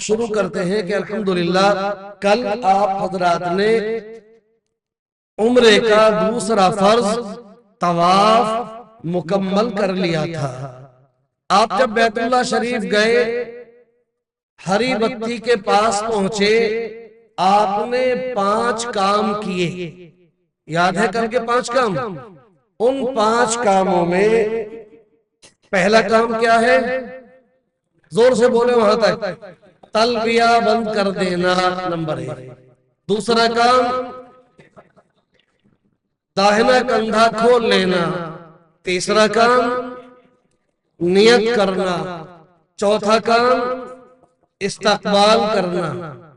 شروع کرتے ہیں کہ الحمدللہ کل آپ حضرات نے عمرے کا دوسرا فرض طواف مکمل کر لیا تھا۔ آپ جب بیت اللہ شریف گئے، ہری بتی کے پاس پہنچے، آپ نے 5 کام کیے۔ یاد ہے کل کے 5 کام؟ ان 5 کاموں میں پہلا کام کیا ہے؟ زور سے بولے وہاں تک۔ تلبیہ بند کر دینا نمبر 1۔ دوسرا کام داہنا کندھا کھول لینا۔ تیسرا کام نیت کرنا۔ چوتھا کام استقبال کرنا۔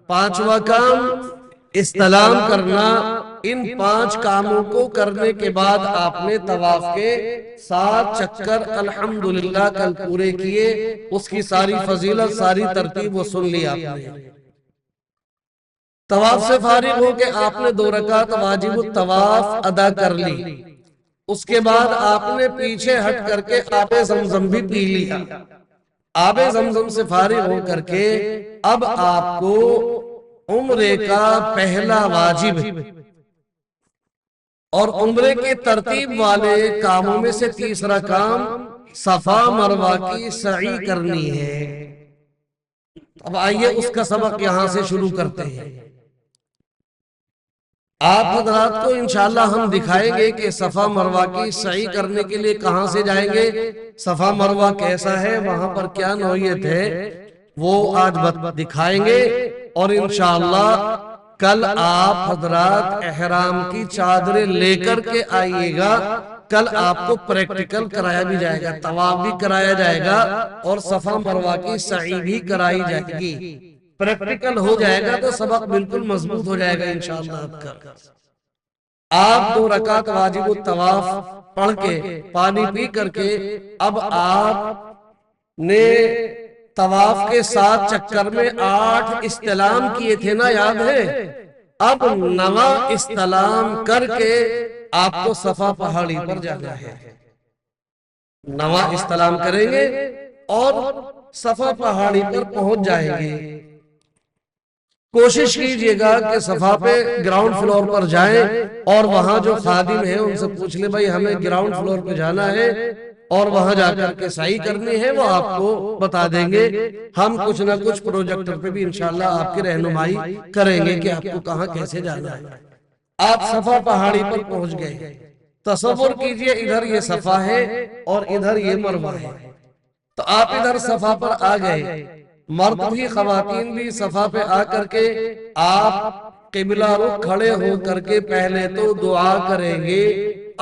5واں کام استلام کرنا۔ ان 5 کاموں کو کرنے کے بعد آپ نے طواف کے 7 چکر الحمدللہ کل پورے کیے۔ اس کی ساری فضیلت، ساری ترتیب وہ سن لی آپ نے۔ طواف سے فارغ ہو کے آپ نے 2 رکعت واجب الطواف ادا کر لی۔ اس کے بعد آپ نے پیچھے ہٹ کر کے آب زمزم بھی پی لیا۔ آب زمزم سے فارغ ہو کر کے اب آپ کو عمرے کا پہلا واجب اور عمرے کے ترتیب والے کاموں میں سے تیسرا کام صفا مروہ کی سعی کرنی ہے۔ اب آئیے اس کا سبق یہاں سے شروع کرتے ہیں۔ آپ حضرات کو انشاءاللہ ہم دکھائیں گے کہ صفا مروہ کی سعی کرنے کے لیے کہاں سے جائیں گے، صفا مروہ کیسا ہے، وہاں پر کیا نوعیت ہے، وہ آج دکھائیں گے۔ اور انشاءاللہ کل آپ حضرات احرام کی چادریں لے کر کے آئیے گا۔ کل آپ کو پریکٹیکل کرایا بھی جائے گا، طواف بھی کرایا جائے گا اور صفا مروہ کی سعی بھی کرائی جائے گی۔ پریکٹیکل ہو جائے گا تو سبق بالکل مضبوط ہو جائے گا انشاءاللہ آپ کا۔ آپ 2 رکعت واجب الطواف پڑھ کے پانی پی کر کے اب آپ نے طواف کے 7 چکر میں 8 استلام کیے تھے نا، یاد ہے؟ اب 9واں استلام کر کے آپ کو صفا پہاڑی پر جانا ہے۔ 9واں استلام کریں گے اور صفا پہاڑی پر پہنچ جائیں گے۔ کوشش کیجئے گا کہ صفا پہ گراؤنڈ فلور پر جائیں اور وہاں جو خادم ہیں ان سے پوچھ لیں بھائی ہمیں گراؤنڈ فلور پہ جانا ہے اور وہاں جا کر کے سعی کرنی ہے، وہ آپ کو بتا دیں گے۔ ہم کچھ نہ کچھ پروجیکٹر پہ بھی انشاءاللہ آپ کی رہنمائی کریں گے کہ آپ کو کہاں کیسے جانا ہے۔ آپ صفا پہاڑی پر پہنچ گئے۔ تصور کیجئے ادھر یہ صفا ہے اور ادھر یہ مروہ ہے، تو آپ ادھر صفا پر آ گئے۔ مرد بھی خواتین بھی صفا پہ آ کر کے آپ قبلہ رخ کھڑے ہو کر کے پہلے تو دعا کریں گے۔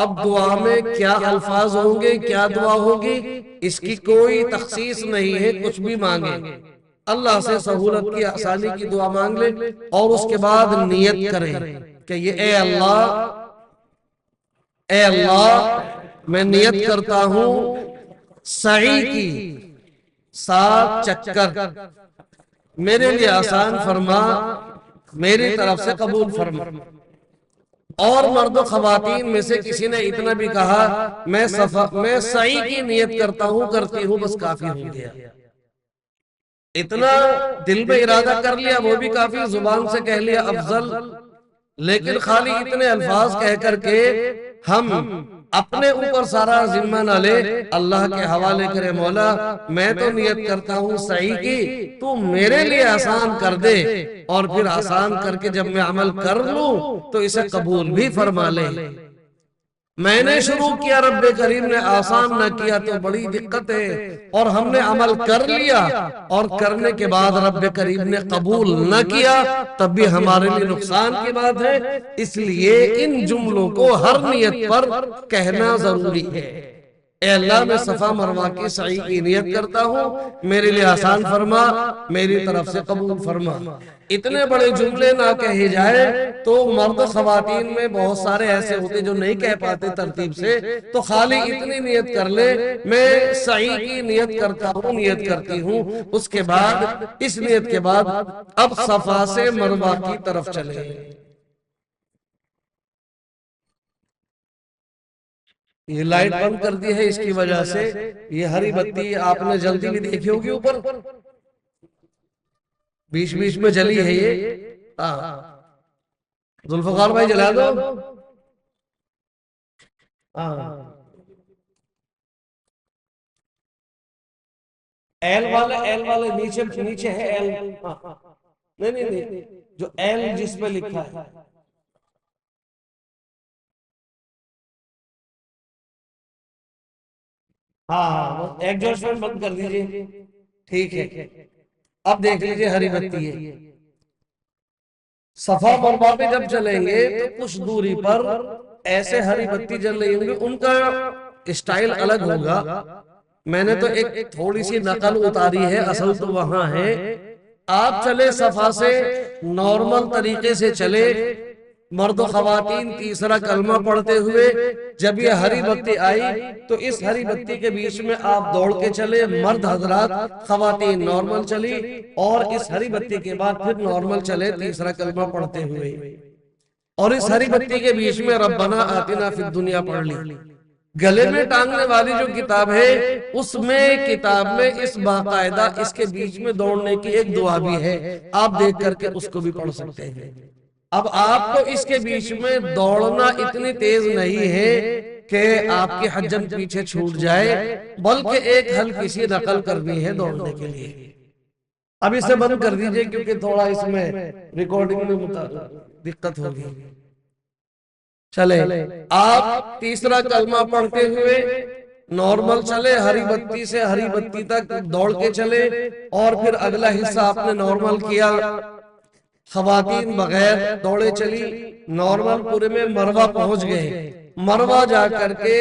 اب دعا میں کیا الفاظ ہوں گے، کیا دعا ہوگی، اس کی کوئی تخصیص نہیں ہے، کچھ بھی مانگیں، اللہ سے سہولت کی آسانی کی دعا مانگ لیں اور اس کے بعد نیت کریں کہ یہ اے اللہ میں نیت کرتا ہوں سعی کی 7 چکر میرے لیے آسان فرما، میری طرف سے قبول فرما۔ اور مرد و خواتین میں سے کسی نے اتنا بھی کہا میں سعی کی نیت کرتا ہوں، کرتی ہوں، بس کافی ہو گیا۔ اتنا دل میں ارادہ کر لیا وہ بھی کافی، زبان سے کہہ لیا افضل، لیکن خالی اتنے الفاظ کہہ کر کے ہم اپنے اوپر سارا ذمہ نہ لے، اللہ کے حوالے کرے مولا میں تو نیت کرتا ہوں سعی کی، تو میرے لیے آسان کر دے، اور پھر آسان کر کے جب میں عمل کر لوں تو اسے قبول بھی فرما لے۔ میں نے شروع کیا، رب کریم نے آسان نہ کیا تو بڑی دقت ہے، اور ہم نے عمل کر لیا اور کرنے کے بعد رب کریم نے قبول نہ کیا تب بھی ہمارے لیے نقصان کی بات ہے۔ اس لیے ان جملوں کو ہر نیت پر کہنا ضروری ہے۔ اے اللہ میں صفا مروہ کی سعی کی نیت کرتا ہوں، میرے لیے آسان فرما، میری طرف سے قبول فرما۔ اتنے بڑے جملے نہ کہے جائے تو مرد خواتین میں بہت سارے ایسے ہوتے جو نہیں کہہ پاتے ترتیب سے، تو خالی اتنی نیت کر لے میں سعی کی نیت کرتا ہوں، نیت کرتی ہوں، اس کے بعد اس نیت کے بعد اب صفا سے مروہ کی طرف چلے۔ یہ لائٹ بند کر دی ہے، اس کی وجہ سے یہ ہری بتی آپ نے جلدی بھی دیکھی ہوگی اوپر، بیچ بیچ میں جلی ہے یہ، ہاں ذوالفقار بھائی جلا دو، ہاں ایل والے نیچے نیچے ہے ایل، نہیں نہیں نہیں، جو ایل جس پہ لکھا ہے، ہاں ہاں ایگزاسٹ بند کر دیجئے، ٹھیک ہے۔ اب دیکھ لیجئے ہری بتی ہے، صفا مروا پہ جب چلیں گے تو کچھ دوری پر ایسے ہری بتی جل رہی ہوں گی، ان کا اسٹائل الگ ہوگا۔ میں نے تو ایک تھوڑی سی نقل اتاری ہے، اصل تو وہاں ہے۔ آپ چلے صفا سے نارمل طریقے سے چلے، مرد و خواتین تیسرا کلمہ پڑھتے ہوئے، جب یہ ہری بتی آئی تو اس ہری بتی کے بیچ میں آپ دوڑ کے چلے، مرد حضرات، خواتین نارمل چلی، اور اس ہری بتی کے بعد پھر نارمل چلے تیسرا کلمہ پڑھتے ہوئے، اور اس ہری بتی کے بیچ میں ربنا آتنا فی الدنیا پڑھ لی۔ گلے میں ٹانگنے والی جو کتاب ہے، اس میں کتاب میں اس باقاعدہ اس کے بیچ میں دوڑنے کی ایک دعا بھی ہے، آپ دیکھ کر کے اس کو بھی پڑھ سکتے ہیں۔ اب آپ کو اس کے بیچ میں دوڑنا اتنی تیز نہیں ہے کہ آپ کی حجم پیچھے چھوٹ جائے، بلکہ ایک ہلکی سی نقل کرنی ہے دوڑنے کے لیے۔ اب اسے بند کر دیجئے کیونکہ تھوڑا اس میں ریکارڈنگ میں دقت ہوگی۔ چلے آپ تیسرا کلمہ پڑھتے ہوئے نارمل چلے، ہری بتی سے ہری بتی تک دوڑ کے چلے، اور پھر اگلا حصہ آپ نے نارمل کیا۔ خواتین بغیر دوڑے چلی، نارمل پورے میں مروہ پہنچ گئے۔ مروہ جا کر کے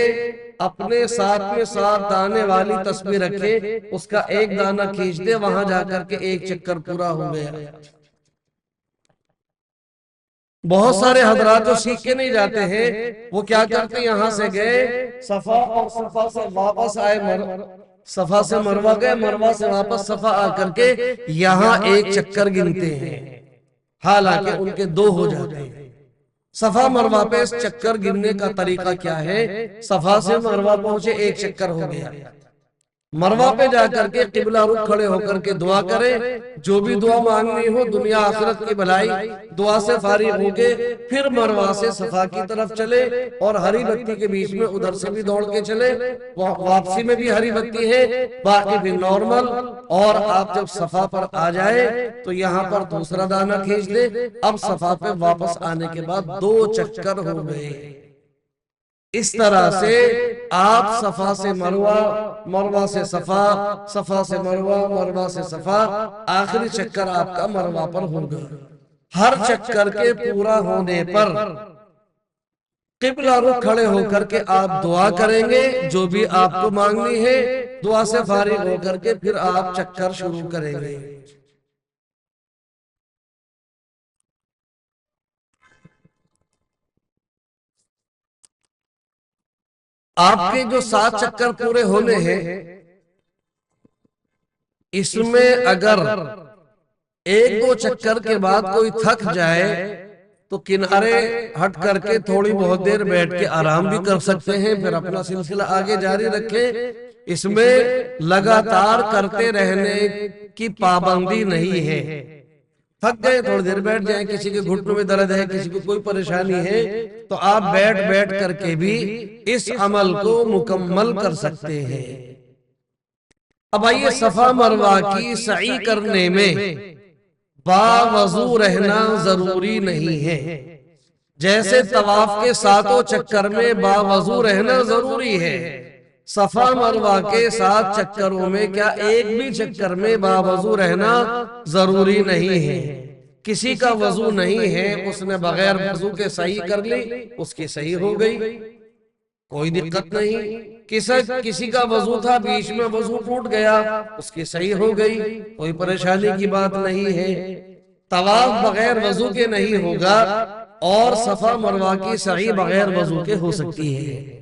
اپنے ساتھ میں 7 دانے والی تسبیح رکھے، اس کا ایک دانہ کھینچ دے، وہاں جا کر کے ایک چکر پورا ہو گیا۔ بہت سارے حضرات جو سیکھ کے نہیں جاتے ہیں، وہ کیا کرتے، یہاں سے گئے صفا، اور صفا سے واپس آئے، صفا سے مروہ گئے، مروہ سے واپس صفا آ کر کے یہاں ایک چکر گنتے ہیں، حالانکہ ان کے 2 ہو جاتے ہیں۔ صفا مروہ پہ اس چکر گننے کا طریقہ کیا ہے؟ صفا سے مروہ پہنچے، ایک چکر ہو گیا، مروہ پہ جا کر کے قبلہ رخ کھڑے ہو کر کے دعا کریں، جو بھی دعا مانگنی ہو، دنیا آخرت کی بھلائی، دعا سے فارغ ہو کے پھر مروہ سے صفا کی طرف چلے، اور ہری بتی کے بیچ میں ادھر سے بھی دوڑ کے چلے، واپسی میں بھی ہری بتی ہے، باقی بھی نارمل، اور آپ جب صفا پر آ جائے تو یہاں پر دوسرا دانہ کھینچ دے۔ اب صفا پہ واپس آنے کے بعد 2 چکر ہو گئے۔ اس طرح سے آپ صفا سے مروہ، مروہ سے صفا، صفا سے مروہ، مروہ سے صفا، آخری چکر آپ کا مروہ پر ہوگا۔ ہر چکر کے پورا ہونے پر قبلہ رخ کھڑے ہو کر کے آپ دعا کریں گے، جو بھی آپ کو مانگنی ہے، دعا سے فارغ ہو کر کے پھر آپ چکر شروع کریں گے۔ آپ کے جو 7 چکر پورے ہونے ہیں، اس میں اگر 1-2 چکر کے بعد کوئی تھک جائے تو کنارے ہٹ کر کے تھوڑی بہت دیر بیٹھ کے آرام بھی کر سکتے ہیں، پھر اپنا سلسلہ آگے جاری رکھیں۔ اس میں لگاتار کرتے رہنے کی پابندی نہیں ہے۔ تھک گئے تھوڑی دیر بیٹھ جائیں، کسی کے گھٹنوں میں درد ہے، کسی کو کوئی پریشانی ہے، تو آپ بیٹھ بیٹھ کر کے بھی اس عمل کو مکمل کر سکتے ہیں۔ اب آئیے، صفا مروہ کی سعی کرنے میں باوضو رہنا ضروری نہیں ہے۔ جیسے طواف کے 7 چکر میں باوضو رہنا ضروری ہے، صفا مروہ کے 7 چکروں میں کیا ایک بھی چکر میں باوضو رہنا ضروری نہیں ہے؟ کسی کا وضو نہیں ہے، اس نے بغیر وضو کے صحیح کر لی، اس کی صحیح ہو گئی، کوئی دقت نہیں۔ کسی کا وضو تھا، بیچ میں وضو ٹوٹ گیا، اس کی صحیح ہو گئی، کوئی پریشانی کی بات نہیں ہے۔ طواف بغیر وضو کے نہیں ہوگا، اور صفا مروہ کی سعی بغیر وضو کے ہو سکتی ہے۔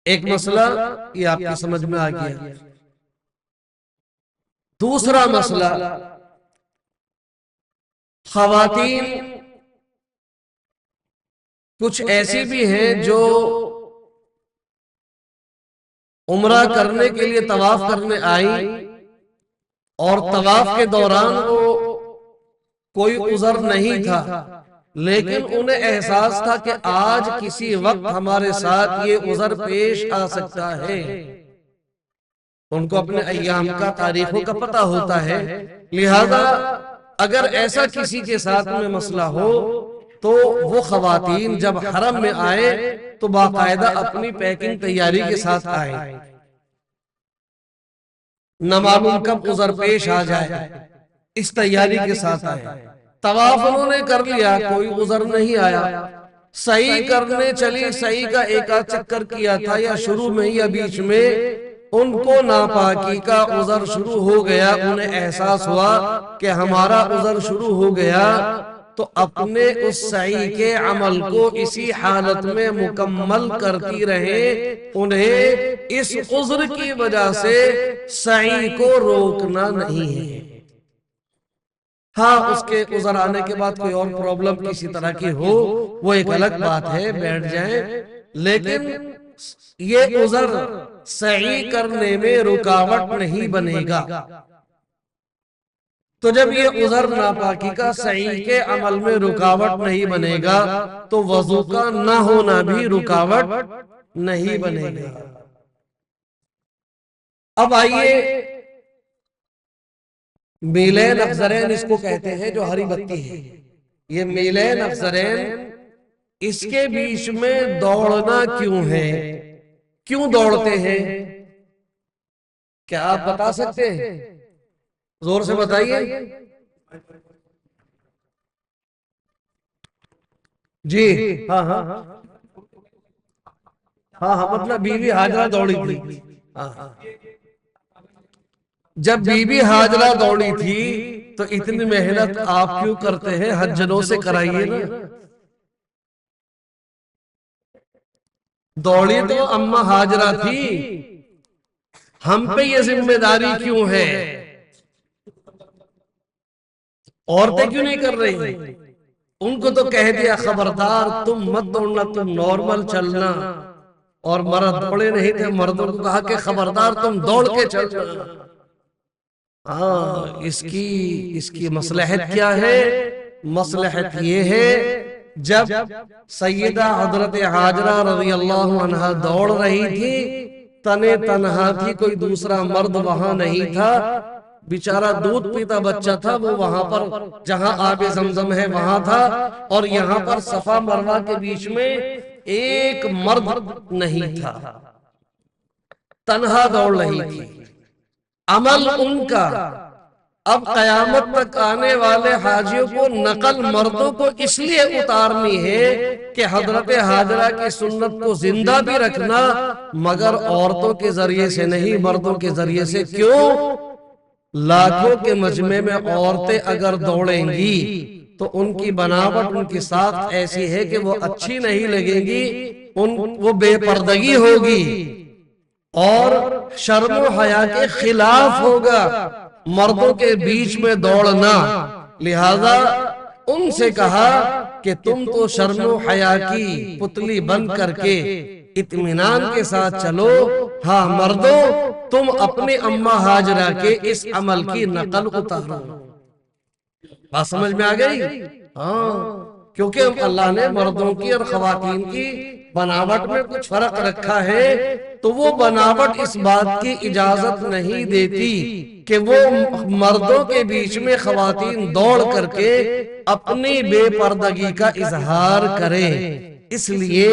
ایک مسئلہ یہ آپ کی سمجھ میں آ گیا۔ دوسرا مسئلہ، خواتین کچھ ایسی بھی ہیں جو عمرہ کرنے کے لیے طواف کرنے آئیں، اور طواف کے دوران وہ کوئی عذر نہیں تھا، لیکن انہیں احساس تھا کہ آج کسی وقت ہمارے ساتھ یہ عذر پیش آ سکتا ہے۔ ان کو اپنے ایام کا، تاریخوں کا پتہ ہوتا ہے، لہذا اگر ایسا کسی کے ساتھ میں مسئلہ ہو تو وہ خواتین جب حرم میں آئے تو باقاعدہ اپنی پیکنگ تیاری کے ساتھ آئے، نہ معلوم کب عذر پیش آ جائے، اس تیاری کے ساتھ آئے۔ طواف انہوں نے کر لیا، کوئی عذر نہیں آیا، سعی کرنے چلی، سعی کا ایک آدھ چکر کیا تھا یا شروع میں یا بیچ میں ان کو ناپاکی کا عذر شروع ہو گیا، انہیں احساس ہوا کہ ہمارا عذر شروع ہو گیا، تو اپنے اس سعی کے عمل کو اسی حالت میں مکمل کرتی رہیں، انہیں اس عذر کی وجہ سے سعی کو روکنا نہیں ہے۔ ہاں، اس کے عذر آنے کے بعد کوئی اور پرابلم کسی طرح کی ہو وہ ایک الگ بات ہے، بیٹھ جائیں، لیکن یہ عذر سعی کرنے میں رکاوٹ نہیں بنے گا۔ تو جب یہ عذر ناپاکی کا سعی کے عمل میں رکاوٹ نہیں بنے گا تو وضو کا نہ ہونا بھی رکاوٹ نہیں بنے گا۔ اب آئیے، میلین افزرین اس کو کہتے ہیں جو ہری بتی ہے، یہ میلین افزرین، اس کے بیچ میں دوڑنا کیوں ہے؟ کیوں دوڑتے ہیں؟ کیا آپ بتا سکتے ہیں؟ زور سے بتائیے۔ جی ہاں ہاں ہاں ہاں، مطلب بی بی ہاجرہ دوڑی تھی۔ جب بی بی ہاجرہ دوڑی تھی تو اتنی محنت آپ کیوں کرتے ہیں؟ حجنوں سے کرائیے نا۔ دوڑی تو اماں ہاجرہ تھی، ہم پہ یہ ذمہ داری کیوں ہے؟ عورتیں کیوں نہیں کر رہی؟ ان کو تو کہہ دیا خبردار تم مت دوڑنا، تم نارمل چلنا، اور مرد دوڑے نہیں تھے، مردوں کو کہا کہ خبردار تم دوڑ کے چلنا۔ ہاں، اس کی مصلحت کیا ہے؟ مصلحت یہ ہے جب سیدہ حضرت حاجرہ رضی اللہ عنہا دوڑ رہی تھی، تنے تنہا تھی، کوئی دوسرا مرد وہاں نہیں تھا، بیچارہ دودھ پیتا بچہ تھا، وہ وہاں پر جہاں آب زمزم ہے وہاں تھا، اور یہاں پر صفا مروہ کے بیچ میں ایک مرد نہیں تھا، تنہا دوڑ رہی تھی۔ عمل ان کا اب قیامت تک آنے والے حاجیوں کو نقل مردوں کو اس لیے اتارنی ہے کہ حضرت حاجرہ کی سنت کو زندہ بھی رکھنا، مگر عورتوں کے ذریعے سے نہیں، مردوں کے ذریعے سے۔ کیوں؟ لاکھوں کے مجمع میں عورتیں اگر دوڑیں گی تو ان کی بناوٹ، ان کی ساخت ایسی ہے کہ وہ اچھی نہیں لگیں گی، وہ بے پردگی ہوگی اور شرم و حیا کے خلاف ہوگا مردوں کے بیچ میں دوڑنا۔ لہذا ان سے کہا کہ تم تو شرم و حیا کی پتلی بن کر کے اطمینان کے ساتھ چلو، ہاں مردوں تم اپنی اماں ہاجرہ کے اس عمل کی نقل اتارو۔ بات سمجھ میں آ گئی؟ ہاں، کیونکہ اللہ نے مردوں کی اور خواتین کی بناوٹ میں کچھ فرق رکھا ہے، تو وہ بناوٹ اس بات کی اجازت نہیں دیتی کہ وہ مردوں کے بیچ میں خواتین دوڑ کر کے اپنی بے پردگی کا اظہار کریں، اس لیے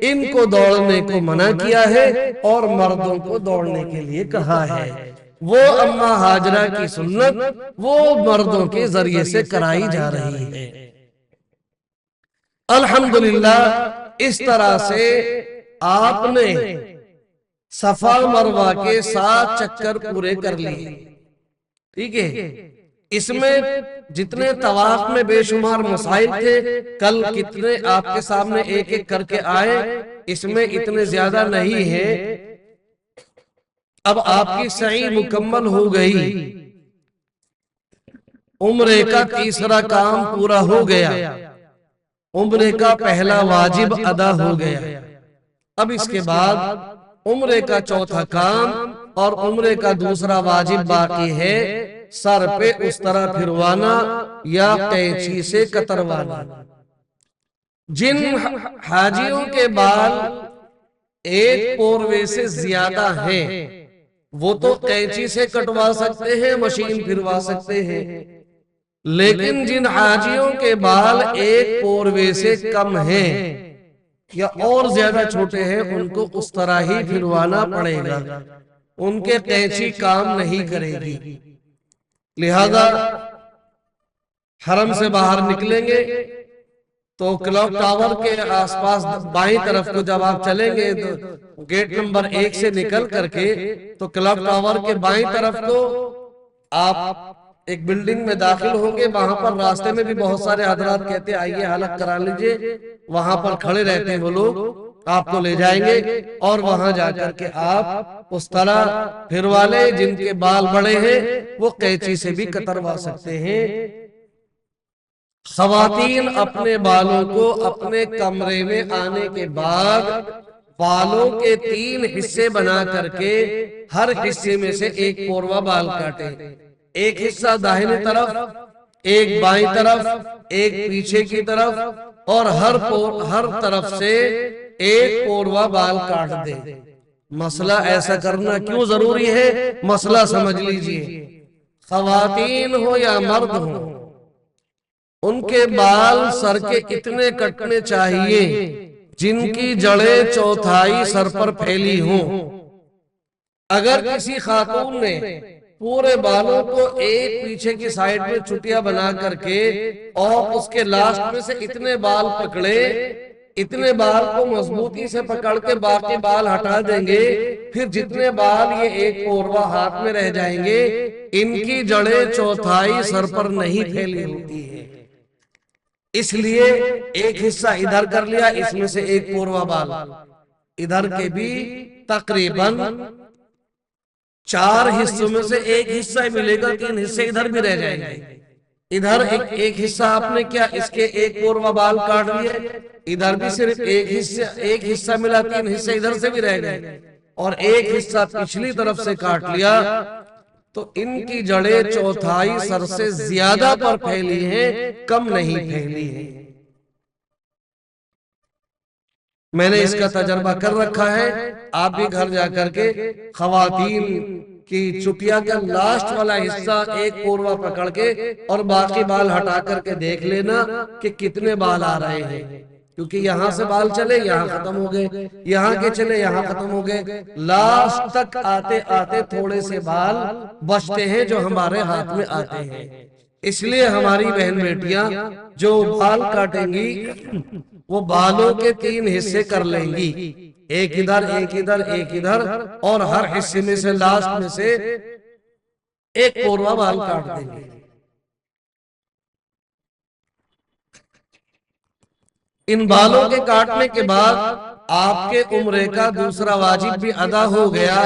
ان کو دوڑنے کو منع کیا ہے اور مردوں کو دوڑنے کے لیے کہا ہے۔ وہ اماں ہاجرہ کی سنت وہ مردوں کے ذریعے سے کرائی جا رہی ہے۔ الحمدللہ اس طرح سے آپ نے صفا مروہ کے 7 چکر پورے کر لیے، ٹھیک ہے؟ اس میں جتنے طواف میں بے شمار مسائل تھے، کل کتنے آپ کے سامنے ایک ایک کر کے آئے، اس میں اتنے زیادہ نہیں ہیں۔ اب آپ کی سعی مکمل ہو گئی، عمرے کا تیسرا کام پورا ہو گیا، عمرے کا پہلا واجب ادا ہو گیا۔ اب اس کے بعد عمرے کا چوتھا کام اور عمرے کا دوسرا واجب باقی ہے، سر پہ اس طرح پھروانا یا قینچی سے کتروانا۔ جن حاجیوں کے بال ایک پوروے سے زیادہ ہیں وہ تو قینچی سے کٹوا سکتے ہیں، مشین پھروا سکتے ہیں، لیکن جن حاجیوں کے بال ایک پوروے سے کم ہیں یا اور زیادہ چھوٹے ہیں ان کو اس طرح ہی پھروانا پڑے گا، ان کے قینچی کام نہیں کرے گی۔ لہذا حرم سے باہر نکلیں گے تو کلاک ٹاور کے آس پاس بائیں طرف کو جب آپ چلیں گے تو گیٹ نمبر 1 سے نکل کر کے تو کلاک ٹاور کے بائیں طرف کو آپ ایک بلڈنگ میں داخل ہوں گے۔ وہاں پر راستے میں بھی بہت سارے حضرات کہتے ہیں آئیے حلق کرا لیجئے، وہاں پر کھڑے رہتے ہیں وہ لوگ، آپ کو لے جائیں گے اور وہاں جا کر کے آپ اس طرح پھروا لیں۔ جن کے بال بڑے ہیں وہ قینچی سے بھی کتروا سکتے ہیں۔ خواتین اپنے بالوں کو اپنے کمرے میں آنے کے بعد بالوں کے 3 حصے بنا کر کے ہر حصے میں سے ایک پوروا بال کاٹیں، ایک حصہ داہنی طرف، ایک بائیں طرف، ایک پیچھے کی طرف، اور ہر طرف سے ایک پوروا بال کاٹ دیں۔ مسئلہ ایسا کرنا کیوں ضروری ہے؟ مسئلہ سمجھ لیجئے، خواتین ہو یا مرد ہو ان کے بال سر کے اتنے کٹنے چاہیے جن کی جڑیں چوتھائی سر پر پھیلی ہوں۔ اگر کسی خاتون نے پورے بالوں کو ایک پیچھے کی سائیڈ میں چھٹیاں بنا کر کے اور اس کے لاسٹ میں سے اتنے بال پکڑے، اتنے بال کو مضبوطی سے پکڑ کے باقی بال ہٹا دیں گے، پھر جتنے بال یہ ایک پوروا ہاتھ میں رہ جائیں گے ان کی جڑیں چوتھائی سر پر نہیں پھیلی ہوتی ہے، اس لیے ایک حصہ ادھر کر لیا، اس میں سے ایک پوروا بال ادھر کے بھی تقریباً 4 حصوں میں سے ایک حصہ ملے گا، 3 حصے ادھر بھی رہ جائیں گے۔ ادھر ایک حصہ آپ نے کیا اس کے ایک پوروا بال کاٹ لیے، ادھر بھی صرف ایک حصہ ملا، 3 حصے ادھر سے بھی رہ گئے، اور ایک حصہ پچھلی طرف سے کاٹ لیا تو ان کی جڑیں چوتھائی سر سے زیادہ پر پھیلی ہیں، کم نہیں پھیلی ہیں۔ میں نے اس کا تجربہ کر رکھا ہے، آپ بھی گھر جا کر کے خواتین کی چٹیا کا لاسٹ والا حصہ ایک پوروا پکڑ کے اور باقی بال ہٹا کر کے دیکھ لینا کہ کتنے بال آ رہے ہیں، کیونکہ یہاں سے بال چلے یہاں ختم ہو گئے، یہاں کے چلے یہاں ختم ہو گئے، لاسٹ تک آتے آتے تھوڑے سے بال بچتے ہیں جو ہمارے ہاتھ میں آتے ہیں۔ اس لیے ہماری بہن بیٹیاں جو بال کاٹیں گی وہ بالوں کے 3 حصے کر لیں گی، ایک ادھر ایک ادھر ایک ادھر، اور ہر حصے میں سے لاسٹ میں سے ایک پوروا بال کاٹ دیں گے۔ ان بالوں کے کاٹنے کے بعد آپ کے عمرے کا دوسرا واجب بھی ادا ہو گیا،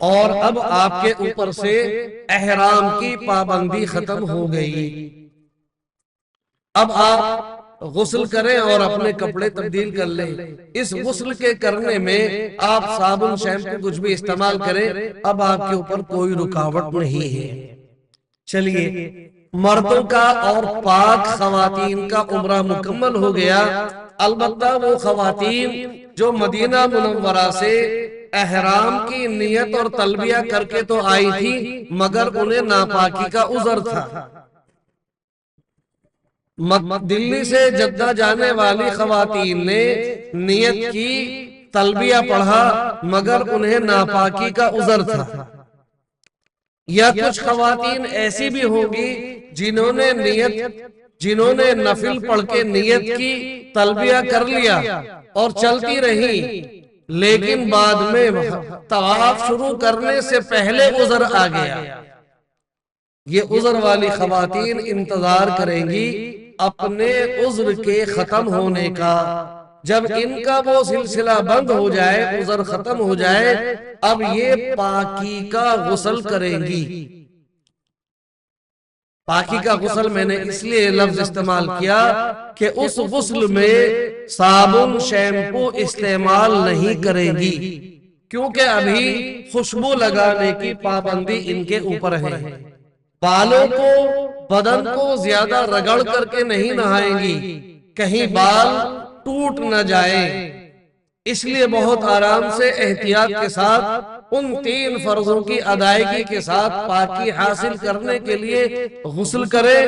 اور اب آپ کے اوپر سے احرام کی پابندی ختم ہو گئی۔ اب آپ غسل کریں اور اپنے کپڑے تبدیل کر لیں۔ اس غسل کے کرنے میں آپ صابن شیمپو کچھ بھی استعمال کریں، اب آپ کے اوپر کوئی رکاوٹ نہیں ہے۔ چلیے، مردوں کا اور پاک خواتین کا عمرہ مکمل ہو گیا، البتہ وہ خواتین جو مدینہ منورہ سے احرام کی نیت اور تلبیہ کر کے تو آئی تھی مگر انہیں ناپاکی کا عذر تھا۔ دلی سے جدہ جانے والی خواتین نے نیت کی، تلبیہ پڑھا، مگر انہیں ناپاکی کا عذر تھا۔ یا کچھ خواتین ایسی بھی ہوں گی جنہوں نے نفل پڑھ کے نیت کی، تلبیہ کر لیا اور چلتی رہی، لیکن بعد میں طواف شروع کرنے سے پہلے عذر آ گیا۔ یہ عذر والی خواتین انتظار کریں گی اپنے عذر کے ختم ہونے کا۔ جب ان کا وہ سلسلہ بند ہو جائے، عذر ختم ہو جائے، اب یہ پاکی کا غسل کریں گی۔ پاکی کا غسل میں نے اس لیے لفظ استعمال کیا کہ اس غسل میں صابن شیمپو استعمال نہیں کریں گی، کیونکہ ابھی خوشبو لگانے کی پابندی ان کے اوپر ہے۔ بالوں کو بدن کو زیادہ رگڑ کر کے نہیں نہائیں گی، کہیں بال ٹوٹ نہ جائیں، اس لیے بہت آرام سے احتیاط کے ساتھ ان 3 فرضوں کی ادائیگی کے ساتھ پاکی حاصل کرنے کے لیے غسل کرے۔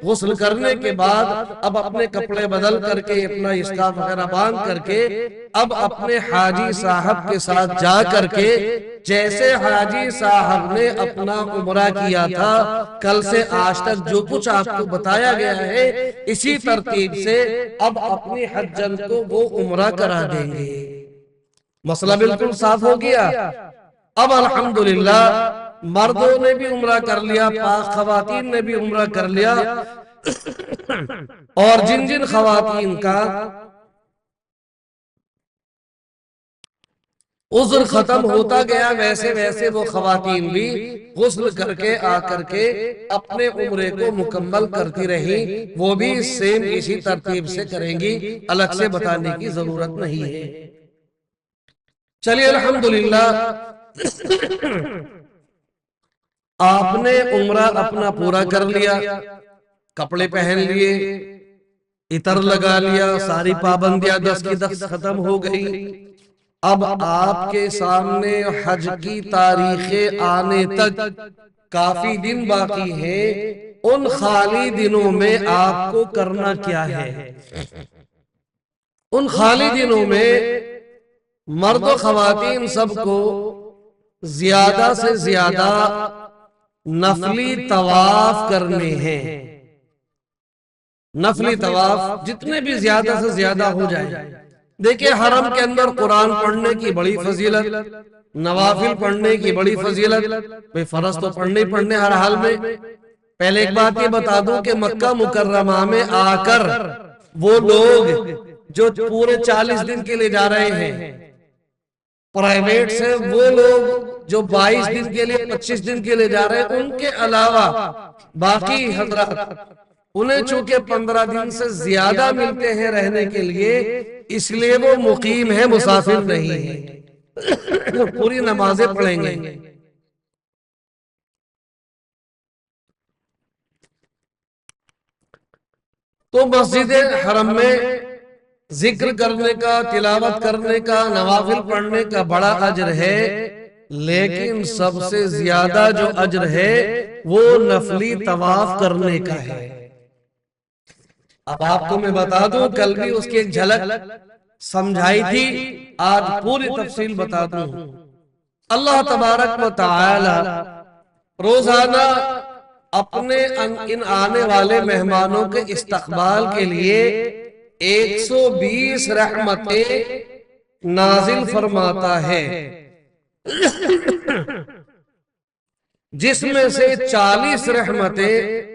غسل کرنے کے بعد اب اپنے کپڑے بدل کر کے اپنا اسکارف وغیرہ باندھ کر کے اب اپنے حاجی صاحب کے ساتھ جا کر کے جیسے حاجی صاحب نے اپنا عمرہ کیا تھا کل سے آج تک جو کچھ آپ کو بتایا گیا ہے اسی ترتیب سے اب اپنی حجن کو وہ عمرہ کرا دیں گے۔ مسئلہ بالکل صاف ہو گیا۔ اب الحمدللہ مردوں نے بھی عمرہ کر لیا، پاک خواتین نے بھی عمرہ کر لیا، اور جن جن خواتین کا عذر ختم ہوتا گیا ویسے ویسے وہ خواتین بھی غسل کر کے آ کر کے اپنے عمرے کو مکمل کرتی رہیں، وہ بھی سیم اسی ترتیب سے کریں گی، الگ سے بتانے کی ضرورت نہیں ہے۔ چلیے الحمدللہ آپ نے عمرہ اپنا پورا کر لیا، کپڑے پہن لیے، عطر لگا لیا، ساری پابندیاں 10 کی 10 ختم ہو گئی۔ اب آپ کے سامنے حج کی تاریخیں آنے تک کافی دن باقی ہیں، ان خالی دنوں میں آپ کو کرنا کیا ہے؟ ان خالی دنوں میں مرد و خواتین سب کو زیادہ سے زیادہ نفلی طواف کرنے ہیں۔ نفلی طواف جتنے بھی زیادہ سے زیادہ ہو جائے۔ دیکھیں حرم کے اندر قرآن پڑھنے کی بڑی فضیلت، نوافل پڑھنے کی بڑی فضیلت، بھئی فرض تو پڑھنے پڑھنے ہر حال میں۔ پہلے ایک بات یہ بتا دوں کہ مکہ مکرمہ میں آ کر وہ لوگ جو پورے 40 دن کے لیے جا رہے ہیں پرائیویٹ سے، وہ لوگ جو 22 دن کے لیے 25 دن کے لیے جا رہے ہیں، ان کے علاوہ باقی حضرات انہیں چونکہ 15 دن سے زیادہ ملتے ہیں رہنے کے لیے، اس لیے وہ مقیم ہے، مسافر نہیں ہے، پوری نمازیں پڑھیں گے۔ تو مسجد حرم میں ذکر کرنے کا، تلاوت کرنے کا، نوافل پڑھنے کا بڑا اجر ہے، لیکن سب سے زیادہ جو اجر ہے وہ نفلی طواف کرنے کا ہے۔ اب آپ کو میں بتا دوں، کل بھی اس کی ایک جھلک سمجھائی تھی، آج پوری تفصیل بتا دوں۔ اللہ تبارک و تعالی روزانہ اپنے ان آنے والے مہمانوں کے استقبال کے لیے 120 رحمتیں نازل فرماتا ہے، جس میں سے 40 رحمتیں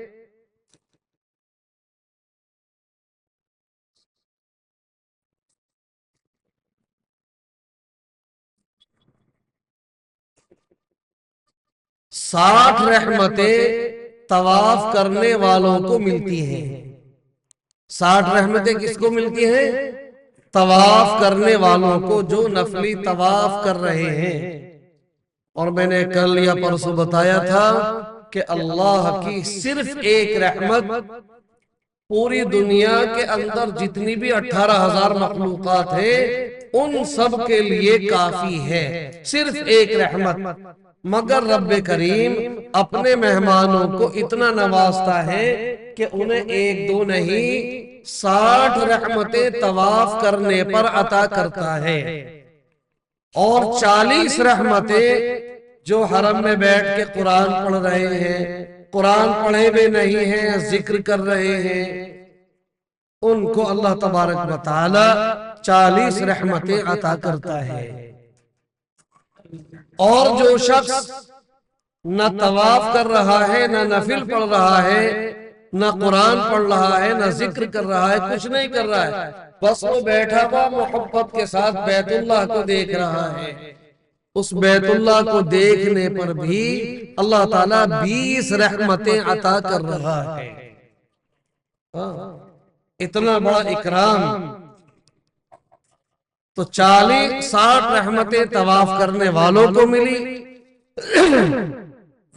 ساٹھ رحمتیں طواف کرنے والوں کو ملتی ہیں۔ 60 رحمتیں کس کو ملتی ہیں؟ طواف کرنے والوں کو، جو نفلی طواف کر رہے ہیں۔ اور میں نے کل یا پرسوں بتایا تھا کہ اللہ کی صرف ایک رحمت پوری دنیا کے اندر جتنی بھی 18,000 مخلوقات ہیں ان سب کے لیے کافی ہے، صرف ایک رحمت۔ مگر رب کریم اپنے مہمانوں کو اتنا نوازتا ہے کہ انہیں 1-2 نہیں 60 رحمتیں طواف کرنے پر عطا کرتا ہے، اور 40 رحمتیں جو حرم میں بیٹھ کے قرآن پڑھ رہے ہیں، قرآن پڑھے بھی نہیں ہیں، ذکر کر رہے ہیں، ان کو اللہ تبارک و تعالی 40 رحمتیں عطا کرتا ہے۔ اور جو شخص نہ طواف کر رہا ہے، نہ نفل پڑھ رہا ہے، نہ قرآن پڑھ رہا ہے، نہ ذکر کر رہا ہے، کچھ نہیں کر رہا ہے، بس وہ بیٹھا ہوا محبت کے ساتھ بیت اللہ کو دیکھ رہا ہے، اس بیت اللہ کو دیکھنے پر بھی اللہ تعالیٰ 20 رحمتیں عطا کر رہا ہے۔ اتنا بڑا اکرام۔ تو 60 رحمتیں طواف کرنے والوں کو ملی،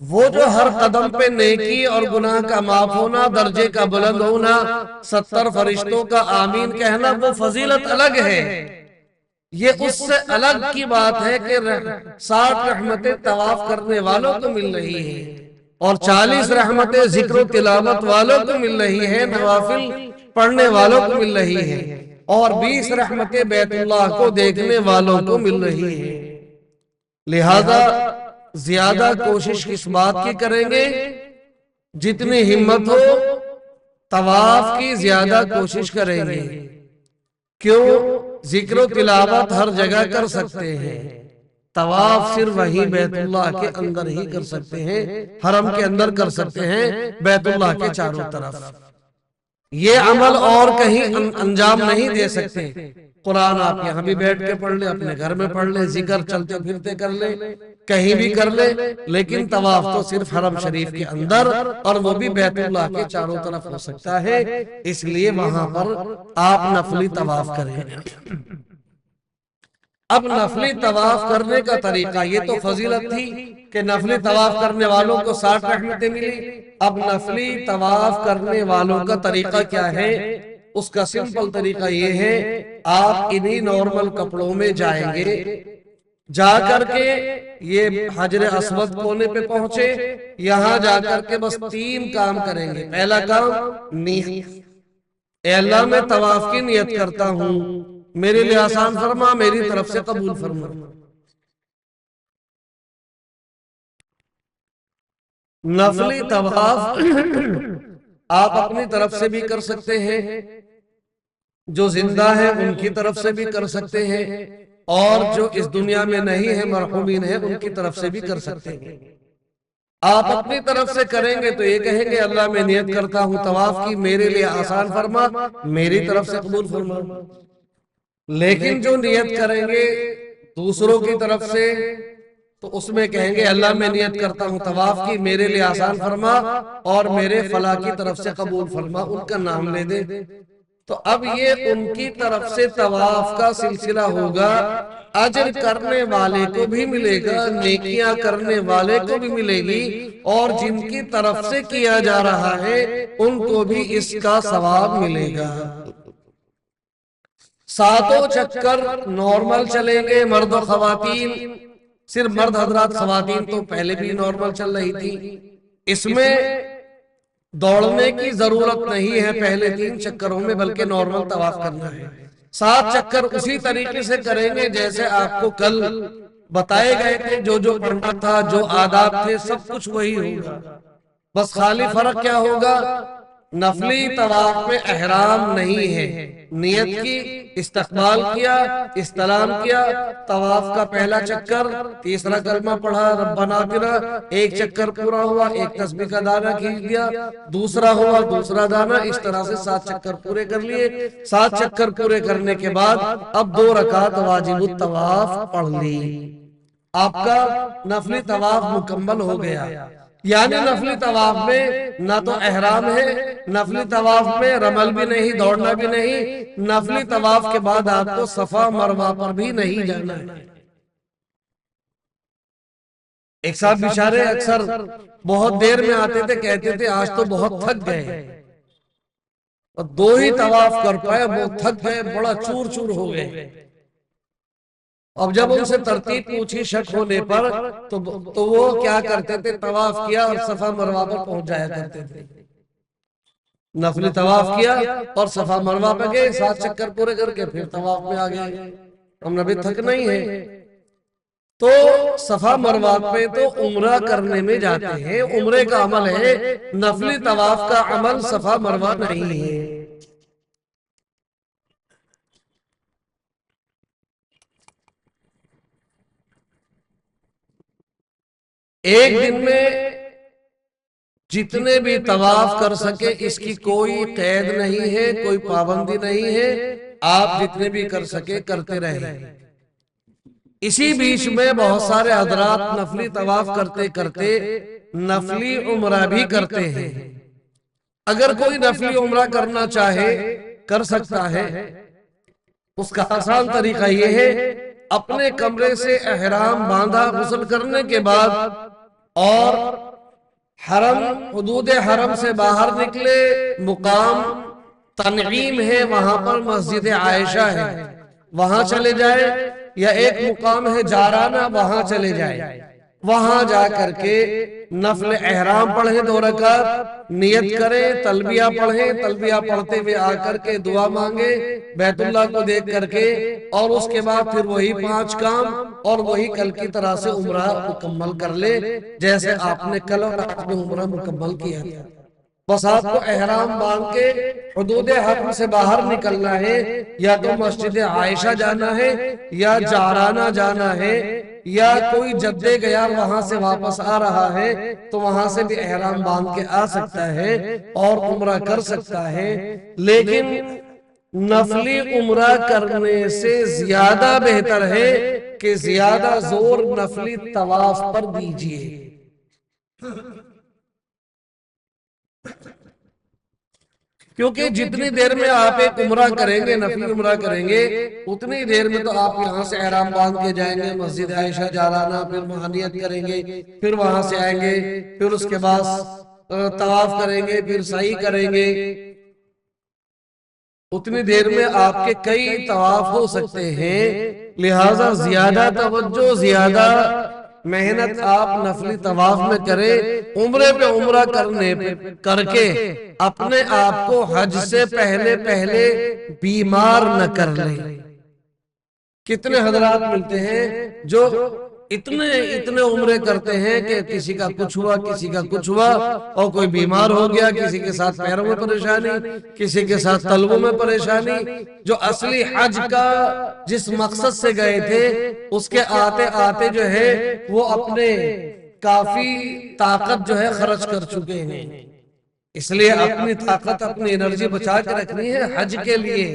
وہ جو ہر قدم پہ نیکی اور گناہ کا معاف ہونا، درجے کا بلند ہونا، 70 فرشتوں کا آمین کہنا، وہ فضیلت الگ ہے۔ یہ اس سے الگ کی بات ہے کہ 60 رحمتیں طواف کرنے والوں کو مل رہی ہیں، اور 40 رحمتیں ذکر و تلاوت والوں کو مل رہی ہیں، نوافل پڑھنے والوں کو مل رہی ہیں، اور 20 رحمتیں بیت اللہ کو دیکھنے والوں کو مل رہی ہیں۔ لہذا زیادہ کوشش کس بات کی کریں گے؟ جتنی ہمت ہو طواف کی زیادہ کوشش کریں گے۔ کیوں؟ ذکر و تلاوت ہر جگہ کر سکتے ہیں، طواف صرف وہی بیت اللہ کے اندر ہی کر سکتے ہیں، حرم کے اندر کر سکتے ہیں، بیت اللہ کے چاروں طرف۔ یہ عمل اور کہیں انجام نہیں دے سکتے۔ قرآن آپ یہاں بھی بیٹھ کے پڑھ لیں، اپنے گھر میں پڑھ لیں، ذکر چلتے پھرتے کر لیں، کہیں بھی کر لیں، لیکن طواف تو صرف حرم شریف کے اندر، اور وہ بھی بیت اللہ کے چاروں طرف ہو سکتا ہے۔ اس لیے وہاں پر آپ نفلی طواف کریں۔ اب نفلی طواف کرنے کا طریقہ، یہ تو فضیلت تھی کہ نفلی طواف کرنے والوں کو 60 رحمتیں ملی۔ اب نفلی طواف کرنے والوں کا طریقہ کیا ہے؟ اس کا سمپل طریقہ یہ ہے، آپ انہی نارمل کپڑوں میں جائیں گے، جا کر کے یہ حجر اسود کونے پہ پہنچے، یہاں جا کر کے بس 3 کام کریں گے۔ پہلا کام نیت، اے اللہ میں طواف کی نیت کرتا ہوں، میرے لیے آسان فرما، میری طرف سے قبول فرما۔ نفلی طواف آپ اپنی طرف سے بھی کر سکتے ہیں، جو زندہ ہیں ان کی طرف سے بھی کر سکتے ہیں، اور جو اس دنیا میں نہیں ہے، مرحومین ہیں، ان کی طرف سے بھی کر سکتے ہیں۔ آپ اپنی طرف سے کریں گے تو یہ کہیں گے اللہ میں نیت کرتا ہوں طواف کی، میرے لیے آسان فرما، میری طرف سے قبول فرما۔ لیکن جو نیت کریں گے دوسروں کی طرف سے، تو اس میں کہیں گے اللہ میں نیت کرتا ہوں طواف کی، میرے لیے آسان فرما، اور میرے فلاں کی طرف سے قبول فرما، ان کا نام لے دے۔ تو اب یہ ان کی طرف سے طواف کا سلسلہ ہوگا، اجر کرنے والے کو بھی ملے گا، نیکیاں کرنے والے کو بھی ملے گی، اور جن کی طرف سے کیا جا رہا ہے ان کو بھی اس کا ثواب ملے گا۔ 7 چکر نارمل چلیں گے، مرد و خواتین، صرف مرد حضرات، خواتین تو پہلے بھی نارمل چل رہی تھی۔ اس میں دوڑنے کی ضرورت نہیں ہے پہلے 3 چکروں میں، بلکہ نارمل طواف کرنا ہے۔ 7 چکر اسی طریقے سے کریں گے جیسے آپ کو کل بتائے گئے تھے، جو پڑھنا تھا، جو آداب تھے، سب کچھ وہی ہوگا۔ بس خالی فرق کیا ہوگا؟ نفلی طواف میں احرام نہیں ہے، نیت کی، استقبال کیا، استلام کیا، طواف کا پہلا چکر، تیسرا کلمہ پڑھا ربنا آتنا، 1 چکر پورا ہوا، 1 تسبیح کا دانہ کھینچ دیا، دوسرا ہوا، دوسرا دانہ، اس طرح سے 7 چکر پورے کر لیے۔ 7 چکر پورے کرنے کے بعد اب 2 رکعت واجب الطواف پڑھ لی، آپ کا نفلی طواف مکمل ہو گیا۔ یعنی نفلی طواف میں نہ تو احرام ہے، نفلی طواف میں رمل بھی نہیں، دوڑنا بھی نہیں، نفلی طواف کے بعد آپ کو صفا مروہ پر بھی نہیں جانا ہے۔ ایک صاحب بیچارے اکثر بہت دیر میں آتے تھے، کہتے تھے آج تو بہت تھک گئے، اور 2 ہی طواف کر پائے، بہت تھک گئے، بڑا چور چور ہو گئے۔ اب جب ان سے ترتیب پوچھی شک ہونے پر، تو وہ کیا کرتے تھے؟ طواف کیا اور صفا مروہ پر پہنچ جایا کرتے تھے۔ نفلی طواف کیا اور صفا مروہ پہ گئے، 7 چکر پورے کر کے پھر طواف میں آ گئے، ہم ابھی تھک نہیں ہے۔ تو صفا مروہ پہ تو عمرہ کرنے میں جاتے ہیں، عمرے کا عمل ہے، نفلی طواف کا عمل صفا مروہ نہیں ہے۔ ایک دن میں جتنے بھی طواف کر سکے، اس کی کوئی قید نہیں ہے، کوئی پابندی نہیں ہے، آپ جتنے بھی کر سکے کرتے رہیں۔ اسی بیچ میں بہت سارے حضرات نفلی طواف کرتے کرتے نفلی عمرہ بھی کرتے ہیں۔ اگر کوئی نفلی عمرہ کرنا چاہے کر سکتا ہے۔ اس کا آسان طریقہ یہ ہے، اپنے کمرے سے احرام باندھا غسل کرنے کے بعد، اور حرم حدود حرم سے باہر نکلے، مقام تنعیم ہے، وہاں پر مسجد عائشہ ہے، وہاں چلے جائے، یا ایک مقام ہے جارانہ، وہاں چلے جائے، وہاں جا کر کے نفل احرام پڑھیں 2 رکعت، نیت کریں، تلبیہ پڑھیں، تلبیہ پڑھتے ہوئے آ کر کے دعا مانگے بیت اللہ کو دیکھ کر کے، اور اس کے بعد پھر وہی 5 کام اور وہی کل کی طرح سے عمرہ مکمل کر لے جیسے آپ نے کل اور آج میں عمرہ مکمل کیا تھا۔ بس آپ کو احرام باندھ کے حدود حرم سے باہر نکلنا ہے، یا تو مسجد عائشہ جانا ہے، یا جارانہ جانا ہے، یا کوئی جدے گیا وہاں سے واپس آ رہا ہے تو وہاں سے بھی احرام باندھ کے آ سکتا ہے اور عمرہ کر سکتا ہے۔ لیکن نفلی عمرہ کرنے سے زیادہ بہتر ہے کہ زیادہ زور نفلی طواف پر دیجیے، کیونکہ جتنی دیر میں آپ ایک عمرہ کریں گے، نفلی عمرہ کریں گے، اتنی دیر میں تو آپ یہاں سے احرام باندھ کے جائیں گے مسجد عائشہ جارانہ، پھر نیت کریں گے، پھر وہاں سے آئیں گے، پھر اس کے بعد طواف کریں گے، پھر سعی کریں گے، اتنی دیر میں آپ کے کئی طواف ہو سکتے ہیں۔ لہٰذا زیادہ توجہ، زیادہ محنت آپ نفلی طواف میں کریں، عمرے پہ عمرہ کر کے اپنے آپ کو حج سے پہلے بیمار نہ کر لیں۔ کتنے حضرات ملتے ہیں جو اتنے عمرے کرتے ہیں کہ کسی کا کچھ ہوا، کسی کا کچھ ہوا، اور کوئی بیمار ہو گیا، کسی کے ساتھ پیروں میں پریشانی، کسی کے ساتھ تلووں میں پریشانی، جو اصلی حج کا جس مقصد سے گئے تھے اس کے آتے آتے جو ہے وہ اپنے کافی طاقت جو ہے خرچ کر چکے ہیں۔ اس لیے اپنی طاقت، اپنی انرجی بچا کے رکھنی ہے حج کے لیے۔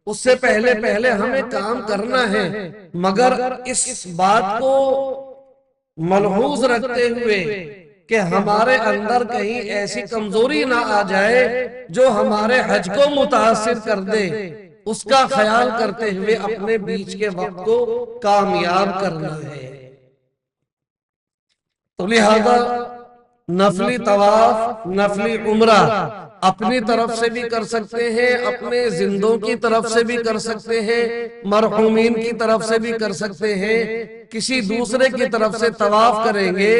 اس سے پہلے ہمیں کام کرنا ہے، مگر اس بات کو ملحوظ رکھتے ہوئے کہ ہمارے اندر کہیں ایسی کمزوری نہ آ جائے جو ہمارے حج کو متاثر کر دے، اس کا خیال کرتے ہوئے اپنے بیچ کے وقت کو کامیاب کرنا ہے۔ تو لہذا نفلی طواف، نفلی عمرہ اپنی طرف سے بھی کر سکتے ہیں، اپنے زندوں کی طرف سے بھی کر سکتے ہیں، مرحومین کی طرف سے بھی کر سکتے ہیں۔ کسی دوسرے کی طرف سے طواف کریں گے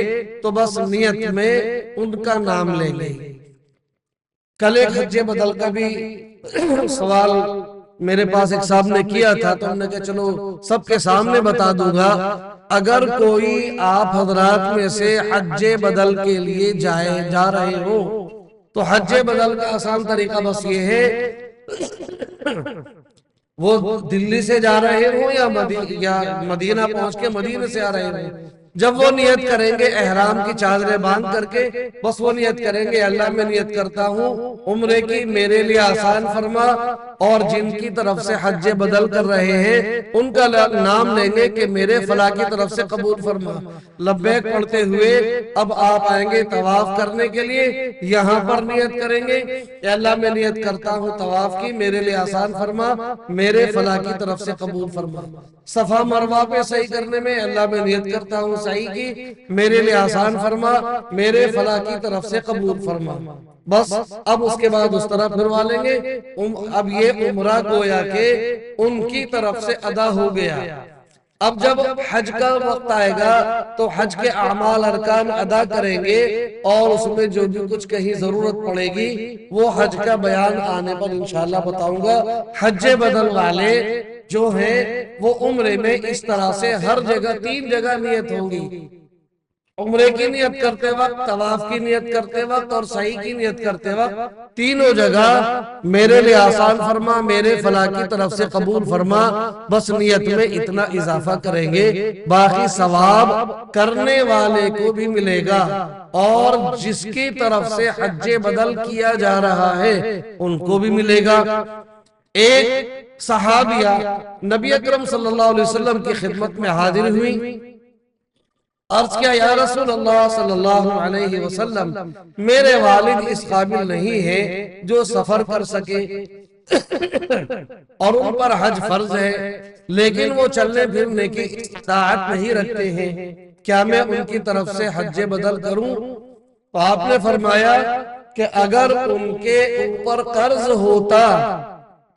تو بس نیت میں ان کا نام لیں گے۔ کل ایک حج بدل کا بھی سوال میرے پاس ایک صاحب نے کیا تھا، تو ہم نے کہا چلو سب کے سامنے بتا دوں گا۔ اگر کوئی آپ حضرات میں سے حج بدل کے لیے جا رہے ہو تو حج بدل کا آسان طریقہ بس یہ ہے، وہ دلی سے جا رہے ہو یا مدینہ پہنچ کے مدینہ سے آ رہے ہو، جب وہ نیت کریں گے احرام کی چادریں باندھ کر کے، بس وہ نیت کریں گے اللہ میں نیت کرتا ہوں عمرے کی میرے لیے آسان فرما، اور جن کی طرف سے حج بدل کر رہے ہیں ان کا نام لیں گے کہ میرے فلاں کی طرف سے قبول فرما۔ لبیک پڑھتے ہوئے اب آپ آئیں گے طواف کرنے کے لیے، یہاں پر نیت کریں گے کہ اللہ میں نیت کرتا ہوں طواف کی میرے لیے آسان فرما، میرے فلاں کی طرف سے قبول فرما۔ صفا مروہ پہ صحیح کرنے میں اللہ میں نیت کرتا ہوں صحیح کی میرے لیے آسان فرما، میرے فلاں کی طرف سے قبول فرما۔ بس اب اس کے بعد اس طرح پھروا لیں گے۔ اب یہ عمرہ گویا کہ ان کی طرف سے ادا ہو گیا۔ اب جب حج کا وقت آئے گا تو حج کے اعمال ارکان ادا کریں گے، اور اس میں جو بھی کچھ کہیں ضرورت پڑے گی وہ حج کا بیان آنے پر انشاءاللہ بتاؤں گا۔ حج بدل والے جو ہیں وہ عمرے میں اس طرح سے ہر جگہ 3 جگہ نیت ہوگی، عمرے کی نیت کرتے وقت، طواف کی نیت کرتے وقت اور سعی کی نیت کرتے وقت، تینوں جگہ میرے لیے آسان فرما، میرے فلاں کی طرف سے قبول فرما، بس نیت میں اتنا اضافہ کریں گے، باقی ثواب کرنے والے کو بھی ملے گا اور جس کی طرف سے حج بدل کیا جا رہا ہے ان کو بھی ملے گا۔ ایک صحابیہ نبی اکرم صلی اللہ علیہ وسلم کی خدمت میں حاضر ہوئی، عرض کیا یا رسول اللہ صلی اللہ علیہ وسلم، میرے والد اس قابل نہیں ہے جو سفر کر سکے اور ان پر حج فرض ہے، لیکن وہ چلنے پھرنے کی استطاعت نہیں رکھتے ہیں، کیا میں ان کی طرف سے حج بدل کروں؟ تو آپ نے فرمایا کہ اگر ان کے اوپر قرض ہوتا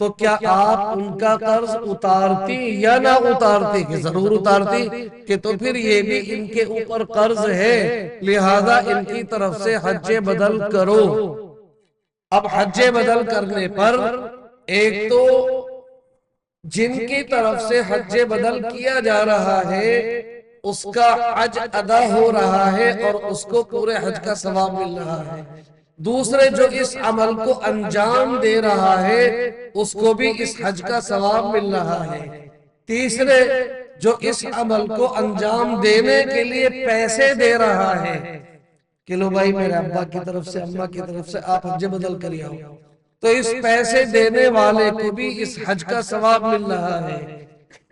تو کیا آپ ان کا قرض اتارتی یا نہ اتارتی؟ کہ ضرور اتارتی، کہ تو پھر یہ بھی ان کے اوپر قرض ہے، لہذا ان کی طرف سے حج بدل کرو۔ اب حج بدل کرنے پر ایک تو جن کی طرف سے حج بدل کیا جا رہا ہے اس کا حج ادا ہو رہا ہے اور اس کو پورے حج کا ثواب مل رہا ہے، دوسرے جو اس عمل کو انجام دے رہا ہے اس کو بھی اس حج کا ثواب مل رہا ہے، تیسرے جو اس عمل کو انجام دینے کے لیے پیسے دے رہا ہے کہ لو بھائی میرے ابا کی طرف سے اماں کی طرف سے آپ حج بدل کر آؤ، تو اس پیسے دینے والے کو بھی اس حج کا ثواب مل رہا ہے۔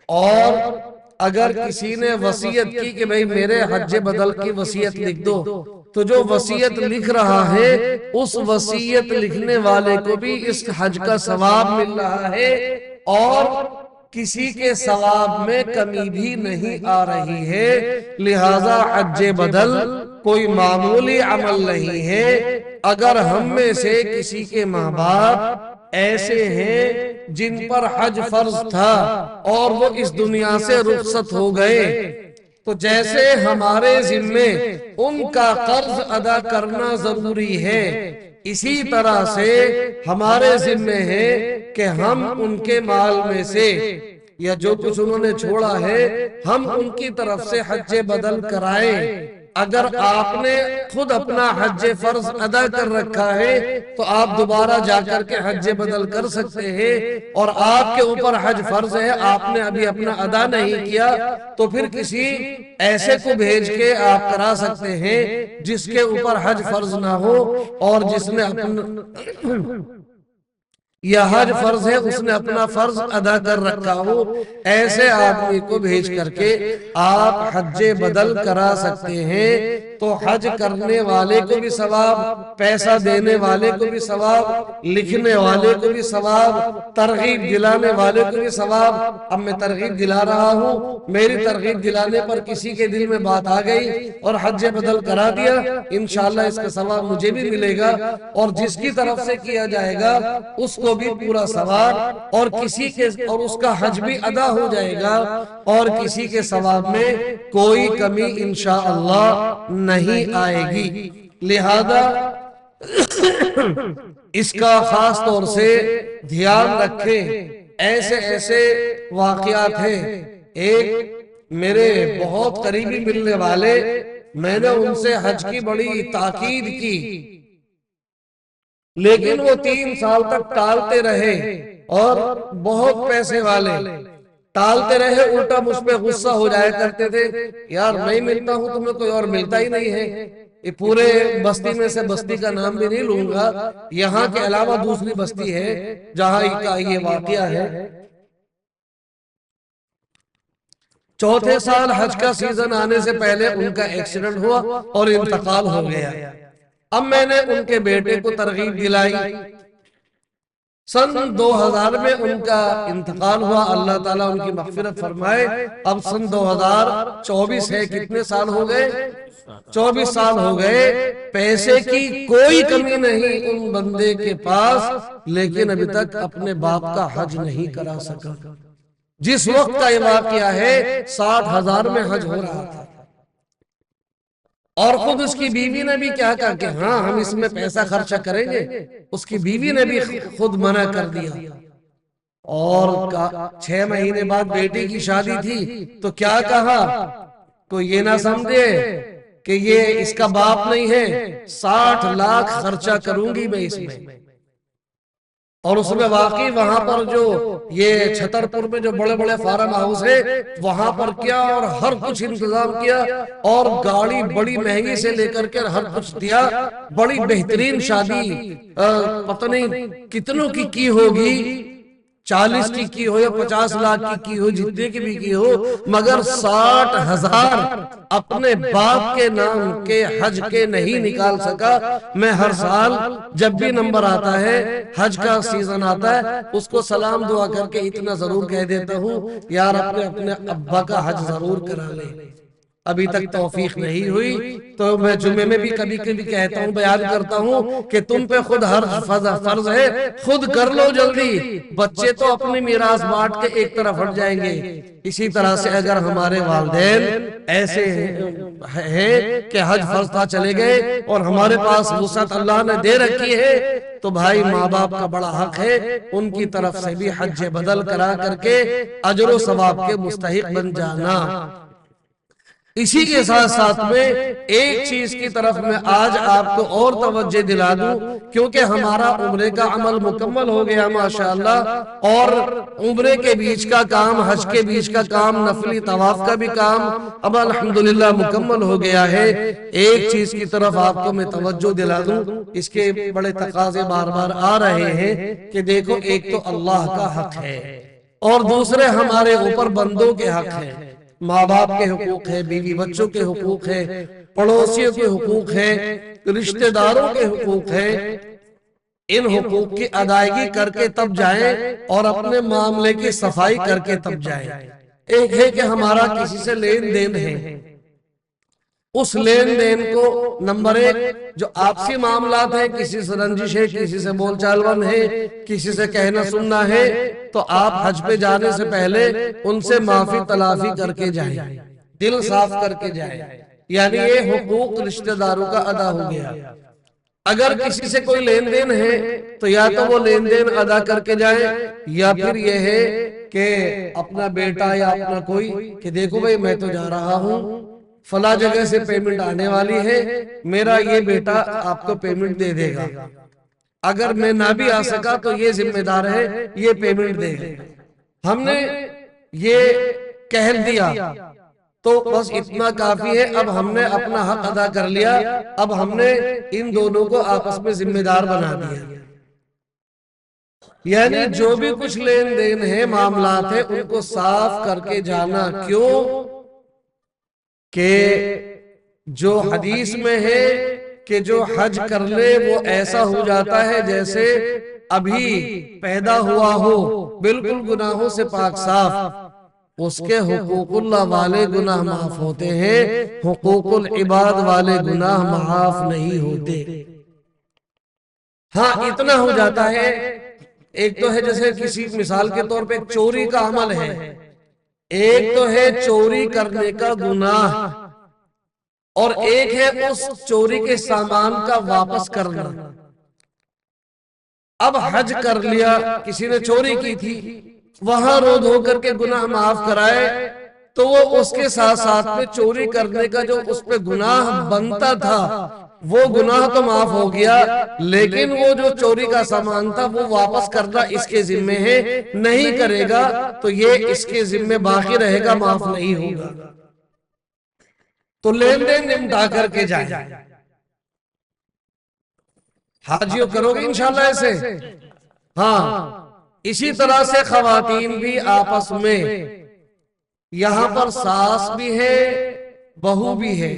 اور اگر کسی نے وصیت کی کہ بھئی میرے حج بدل کی وصیت لکھ دو، تو جو وصیت لکھ رہا ہے اس وصیت لکھنے والے کو بھی اس حج کا ثواب مل رہا ہے، اور کسی کے ثواب میں کمی بھی نہیں آ رہی ہے، لہذا حج بدل کوئی معمولی عمل نہیں ہے۔ اگر ہم میں سے کسی کے ماں باپ ایسے ہیں جن پر حج فرض تھا اور وہ اس دنیا سے رخصت ہو گئے، تو جیسے ہمارے ذمے ان کا قرض ادا کرنا ضروری ہے، اسی طرح سے ہمارے ذمے ہے کہ ہم ان کے مال میں سے یا جو کچھ انہوں نے چھوڑا ہے ہم ان کی طرف سے حج بدل کرائیں۔ اگر آپ نے خود اپنا حج فرض ادا کر رکھا ہے تو آپ دوبارہ جا کر کے حج بدل کر سکتے ہیں، اور آپ کے اوپر حج فرض ہے آپ نے ابھی اپنا ادا نہیں کیا تو پھر کسی ایسے کو بھیج کے آپ کرا سکتے ہیں جس کے اوپر حج فرض نہ ہو اور جس نے اپنا یا حج فرض ہے اس نے اپنا فرض ادا کر رکھا ہو، ایسے آدمی کو بھیج کر کے آپ حج بدل کرا سکتے ہیں۔ تو حج کرنے والے کو بھی ثواب، پیسہ دینے والے کو بھی ثواب، لکھنے والے کو بھی ثواب، ترغیب دلانے والے کو بھی ثواب۔ اب میں ترغیب دلا رہا ہوں، میری ترغیب دلانے پر کسی کے دل میں بات آ گئی اور حج بدل کرا دیا، انشاءاللہ اس کا ثواب مجھے بھی ملے گا، اور جس کی طرف سے کیا جائے گا اس کو بھی پورا ثواب، اور کسی کے اور اس کا حج بھی ادا ہو جائے گا، اور کسی کے ثواب میں کوئی کمی انشاءاللہ نہیں آئے گی۔ لہذا اس کا خاص طور سے دھیان رکھیں۔ ایسے ایسے واقعات ہیں، ایک میرے بہت قریبی ملنے والے، میں نے ان سے حج کی بڑی تاکید کی لیکن وہ 3 سال تک ٹالتے رہے، اور بہت پیسے والے ٹالتے رہے، الٹا مجھ پہ غصہ ہو جایا کرتے تھے، یار میں ملتا ہوں تمہیں کوئی اور ملتا ہی نہیں ہے۔ یہ پورے بستی میں سے بستی کا نام بھی نہیں لوں گا، یہاں کے علاوہ دوسری بستی ہے جہاں کا یہ واقعہ ہے۔ چوتھے سال حج کا سیزن آنے سے پہلے ان کا ایکسیڈنٹ ہوا اور انتقال ہو گیا۔ اب میں نے ان کے بیٹے کو ترغیب دلائی، سن 2000 میں ان کا انتقال ہوا، اللہ تعالیٰ ان کی مغفرت فرمائے۔ اب سن 2024 ہے، کتنے سال ہو گئے؟ 24 سال ہو گئے۔ پیسے کی کوئی کمی نہیں ان بندے کے پاس، لیکن ابھی تک اپنے باپ کا حج نہیں کرا سکا۔ جس وقت کا یہ واقعہ ہے 60,000 میں حج ہو رہا تھا، اور خود اس کی بیوی نے بھی کیا کہا کہ ہاں ہم اس میں پیسہ خرچہ کریں گے، اس کی بیوی نے بھی خود منع کر دیا۔ اور 6 مہینے بعد بیٹی کی شادی تھی تو کیا کہا، کوئی یہ نہ سمجھے کہ یہ اس کا باپ نہیں ہے، 60 لاکھ خرچہ کروں گی میں اس میں۔ اور اس میں واقعی وہاں پر جو یہ چھترپور میں جو بڑے بڑے فارم ہاؤس ہے وہاں پر کیا، اور ہر کچھ انتظام کیا، اور گاڑی بڑی مہنگی سے لے کر کے ہر کچھ دیا، بڑی بہترین شادی، پتہ نہیں کتنوں کی ہوگی، 40 کی ہو یا 50 لاکھ کی ہو، جتنے کی بھی کی ہو، مگر 60,000 اپنے باپ کے نام کے حج کے نہیں نکال سکا۔ میں ہر سال جب بھی نمبر آتا ہے، حج کا سیزن آتا ہے، اس کو سلام دعا کر کے اتنا ضرور کہہ دیتا ہوں، یار اپنے ابا کا حج ضرور کرا لے۔ ابھی تک توفیق نہیں ہوئی، تو میں جمعے میں بھی کبھی کبھی کہتا ہوں، بیان کرتا ہوں کہ تم پہ خود ہر فرض ہے، خود کر لو جلدی، بچے تو اپنی میراث بانٹ کے ایک طرف ہٹ جائیں گے۔ اسی طرح سے اگر ہمارے والدین ایسے ہیں کہ حج فرض تھا چلے گئے اور ہمارے پاس وسعت اللہ نے دے رکھی ہے، تو بھائی ماں باپ کا بڑا حق ہے ان کی طرف سے بھی حج بدل کرا کر کے اجر و ثواب کے مستحق بن جانا۔ اسی کے ساتھ ساتھ میں ایک چیز کی طرف میں آج آپ کو اور توجہ دلا دوں، کیونکہ ہمارا عمرے کا عمل مکمل ہو گیا ماشاءاللہ، اور عمرے کے بیچ کا کام، حج کے بیچ کا کام، نفلی طواف کا بھی کام اب الحمدللہ مکمل ہو گیا ہے۔ ایک چیز کی طرف آپ کو میں توجہ دلا دوں، اس کے بڑے تقاضے بار بار آ رہے ہیں کہ دیکھو، ایک تو اللہ کا حق ہے اور دوسرے ہمارے اوپر بندوں کے حق ہیں، ماں باپ کے حقوق ہے، بیوی بچوں کے حقوق ہے، پڑوسیوں کے حقوق ہے، رشتہ داروں کے حقوق ہے۔ ان حقوق کی ادائیگی کر کے تب جائیں اور اپنے معاملے کی صفائی کر کے تب جائیں۔ ایک ہے کہ ہمارا کسی سے لین دین ہے، اس لین دین کو نمبر ایک جو آپسی معاملات ہیں، کسی سے رنجش ہے، کسی سے بول چال بند ہے، کسی سے کہنا سننا ہے، تو آپ حج پہ جانے سے پہلے ان سے معافی تلافی کر کے جائیں، دل صاف کر کے جائیں، یعنی یہ حقوق رشتہ داروں کا ادا ہو گیا۔ اگر کسی سے کوئی لین دین ہے تو یا تو وہ لین دین ادا کر کے جائیں، یا پھر یہ ہے کہ اپنا بیٹا یا اپنا کوئی کہ دیکھو بھائی میں تو جا رہا ہوں، فلاں جگہ سے پیمنٹ آنے والی ہے، میرا یہ بیٹا آپ کو پیمنٹ دے دے گا، اگر میں نہ بھی آ سکا تو یہ ذمہ دار ہے، یہ پیمنٹ دے گا۔ ہم نے یہ کہہ دیا تو بس اتنا کافی ہے، اب ہم نے اپنا حق ادا کر لیا، اب ہم نے ان دونوں کو آپس میں ذمہ دار بنا دیا۔ یعنی جو بھی کچھ لین دین ہے، معاملات ہے، ان کو صاف کر کے جانا۔ کیوں کہ جو حدیث میں ہے کہ جو حج کر لے وہ ایسا ہو جاتا ہے جیسے ابھی پیدا ہوا ہو، بالکل گناہوں سے پاک صاف۔ اس کے حقوق اللہ والے گناہ معاف ہوتے ہیں، حقوق العباد والے گناہ معاف نہیں ہوتے۔ ہاں اتنا ہو جاتا ہے، ایک تو ہے جیسے کسی مثال کے طور پہ چوری کا عمل ہے، ایک تو ہے چوری کرنے کا گناہ، اور ایک ہے اس چوری کے سامان کا واپس کرنا۔ اب حج کر لیا، کسی نے چوری کی تھی، وہاں رو دھو کر کے گناہ معاف کرائے، تو وہ اس کے ساتھ ساتھ میں چوری کرنے کا جو اس پہ گناہ بنتا تھا وہ گناہ تو معاف ہو گیا، لیکن وہ جو چوری کا سامان تھا وہ واپس کرنا اس کے ذمہ ہے، نہیں کرے گا تو یہ اس کے ذمہ باقی رہے گا، معاف نہیں ہوگا۔ تو لین دین نمٹا کر کے جائیں۔ حاجیوں کرو گے انشاءاللہ ایسے؟ ہاں اسی طرح سے خواتین بھی آپس میں، یہاں پر ساس بھی ہے، بہو بھی ہے،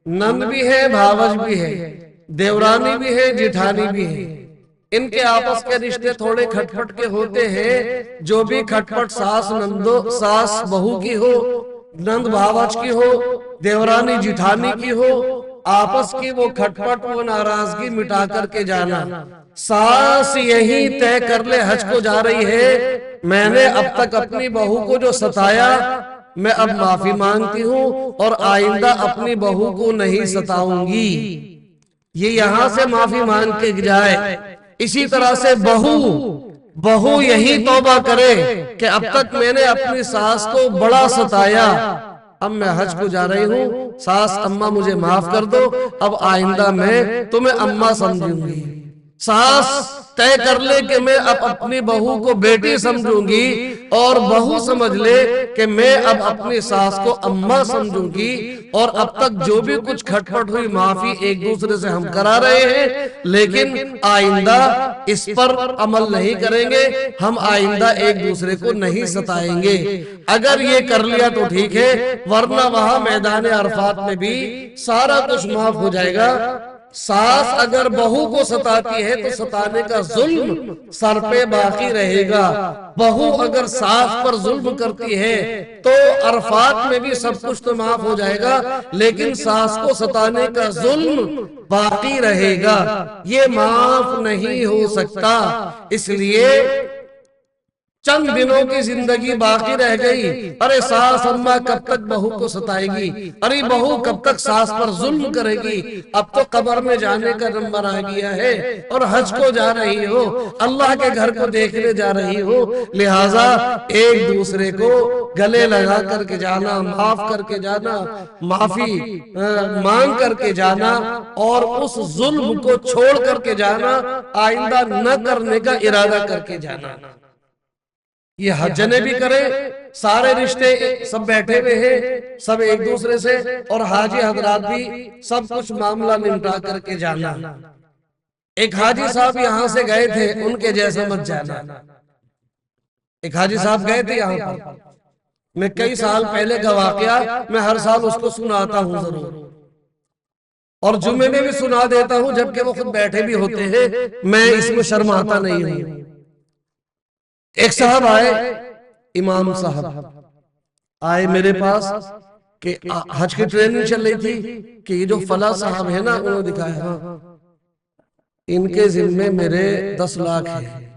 نند بھی ہے، بھاوج بھی ہے، دیورانی بھی ہے، جٹھانی بھی ہے۔ ان کے آپس کے رشتے تھوڑے کھٹ پٹ کے ہوتے ہیں، جو بھی کھٹ پٹ ساس بہو کی ہو، نند بھاوج کی ہو، دیورانی جٹھانی کی ہو، آپس کی وہ کھٹ پٹ، وہ ناراضگی مٹا کر کے جانا۔ ساس یہی طے کر لے حج کو جا رہی ہے، میں نے اب تک اپنی بہو کو جو ستایا میں اب معافی مانگتی ہوں اور آئندہ اپنی بہو کو نہیں ستاؤں گی، یہ یہاں سے معافی مانگ کے جائے۔ اسی طرح سے بہو یہی توبہ کرے کہ اب تک میں نے اپنی ساس کو بڑا ستایا، اب میں حج کو جا رہی ہوں، ساس اماں مجھے معاف کر دو، اب آئندہ میں تمہیں اماں سمجھوں گی۔ ساس طے کر لے کہ میں اب اپنی بہو کو بیٹی سمجھوں گی، اور بہو سمجھ لے کہ میں اب اپنی ساس کو اماں سمجھوں گی، اور اب تک جو بھی کچھ کھٹ پٹ ہوئی معافی ایک دوسرے سے ہم کرا رہے ہیں، لیکن آئندہ اس پر عمل نہیں کریں گے، ہم آئندہ ایک دوسرے کو نہیں ستائیں گے۔ اگر یہ کر لیا تو ٹھیک ہے، ورنہ وہاں میدان عرفات میں بھی سارا کچھ معاف ہو جائے گا۔ ساس اگر بہو کو ستاتی ہے تو ستانے کا ظلم سر پہ باقی رہے گا، بہو اگر ساس پر ظلم کرتی ہے تو عرفات میں بھی سب کچھ تو معاف ہو جائے گا، لیکن ساس کو ستانے کا ظلم باقی رہے گا، یہ معاف نہیں ہو سکتا۔ اس لیے چند دنوں کی زندگی باقی رہ گئی، ارے ساس اماں کب تک بہو کو ستائے گی، ارے بہو کب تک ساس پر ظلم کرے گی، اب تو قبر میں جانے کا نمبر آ گیا ہے اور حج کو جا رہی ہو، اللہ کے گھر کو دیکھنے جا رہی ہو، لہٰذا ایک دوسرے کو گلے لگا کر کے جانا، معاف کر کے جانا، معافی مانگ کر کے جانا اور اس ظلم کو چھوڑ کر کے جانا، آئندہ نہ کرنے کا ارادہ کر کے جانا۔ یہ حجنے بھی کرے، سارے رشتے سب بیٹھے ہوئے ہیں، سب ایک دوسرے سے، اور حاجی حضرات بھی سب کچھ معاملہ نمٹا کر کے جانا۔ ایک حاجی صاحب یہاں سے گئے تھے، ان کے جیسا مت جانا۔ ایک حاجی صاحب گئے تھے یہاں پر، میں کئی سال پہلے کا واقعہ میں ہر سال اس کو سناتا ہوں ضرور، اور جمعے میں بھی سنا دیتا ہوں جبکہ وہ خود بیٹھے بھی ہوتے ہیں، میں اس میں شرماتا نہیں ہوں۔ ایک صاحب آئے، امام صاحب آئے میرے پاس کہ حج کی ٹریننگ چل رہی تھی کہ یہ جو فلاں صاحب ہے نا، انہوں نے دکھایا ہاں ان کے ذمے میرے 10 لاکھ ہیں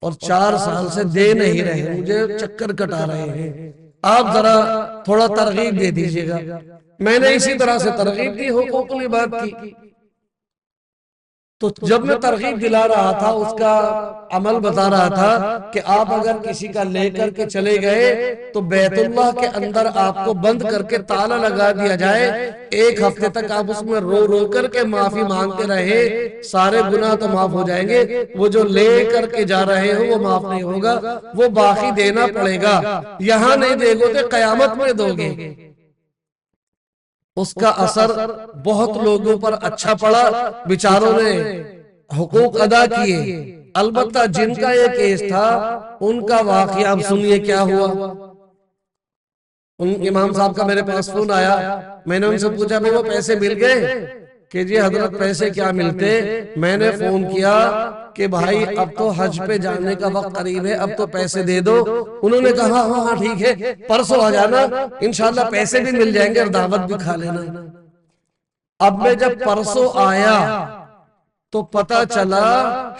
اور 4 سال سے دے نہیں رہے، مجھے چکر کٹا رہے ہیں، آپ ذرا تھوڑا ترغیب دے دیجئے گا۔ میں نے اسی طرح سے ترغیب دی، حقوق کی بات کی، تو جب میں ترغیب دلا رہا تھا، اس کا عمل بتا رہا تھا کہ آپ اگر کسی کا لے کر کے چلے گئے تو بیت اللہ کے اندر آپ کو بند کر کے تالا لگا دیا جائے، 1 ہفتے تک آپ اس میں رو رو کر کے معافی مانگتے رہے، سارے گناہ تو معاف ہو جائیں گے، وہ جو لے کر کے جا رہے ہو وہ معاف نہیں ہوگا، وہ باقی دینا پڑے گا، یہاں نہیں دے گو تو قیامت میں دو گے۔ اس کا اثر بہت لوگوں پر اچھا پڑا، بیچاروں نے حقوق ادا کیے، البتہ جن کا یہ کیس تھا ان کا واقعہ اب سنیے کیا ہوا۔ ان امام صاحب کا میرے پاس فون آیا، میں نے ان سے پوچھا وہ پیسے مل گئے کہ جی حضرت پیسے کیا ملتے، میں نے فون کیا کہ بھائی اب تو حج پہ جانے کا وقت قریب ہے، اب تو پیسے دے دو، انہوں نے کہا ہاں ٹھیک ہے پرسوں آ جانا، انشاءاللہ پیسے بھی مل جائیں گے اور دعوت بھی کھا لینا۔ اب میں جب پرسوں آیا تو پتا چلا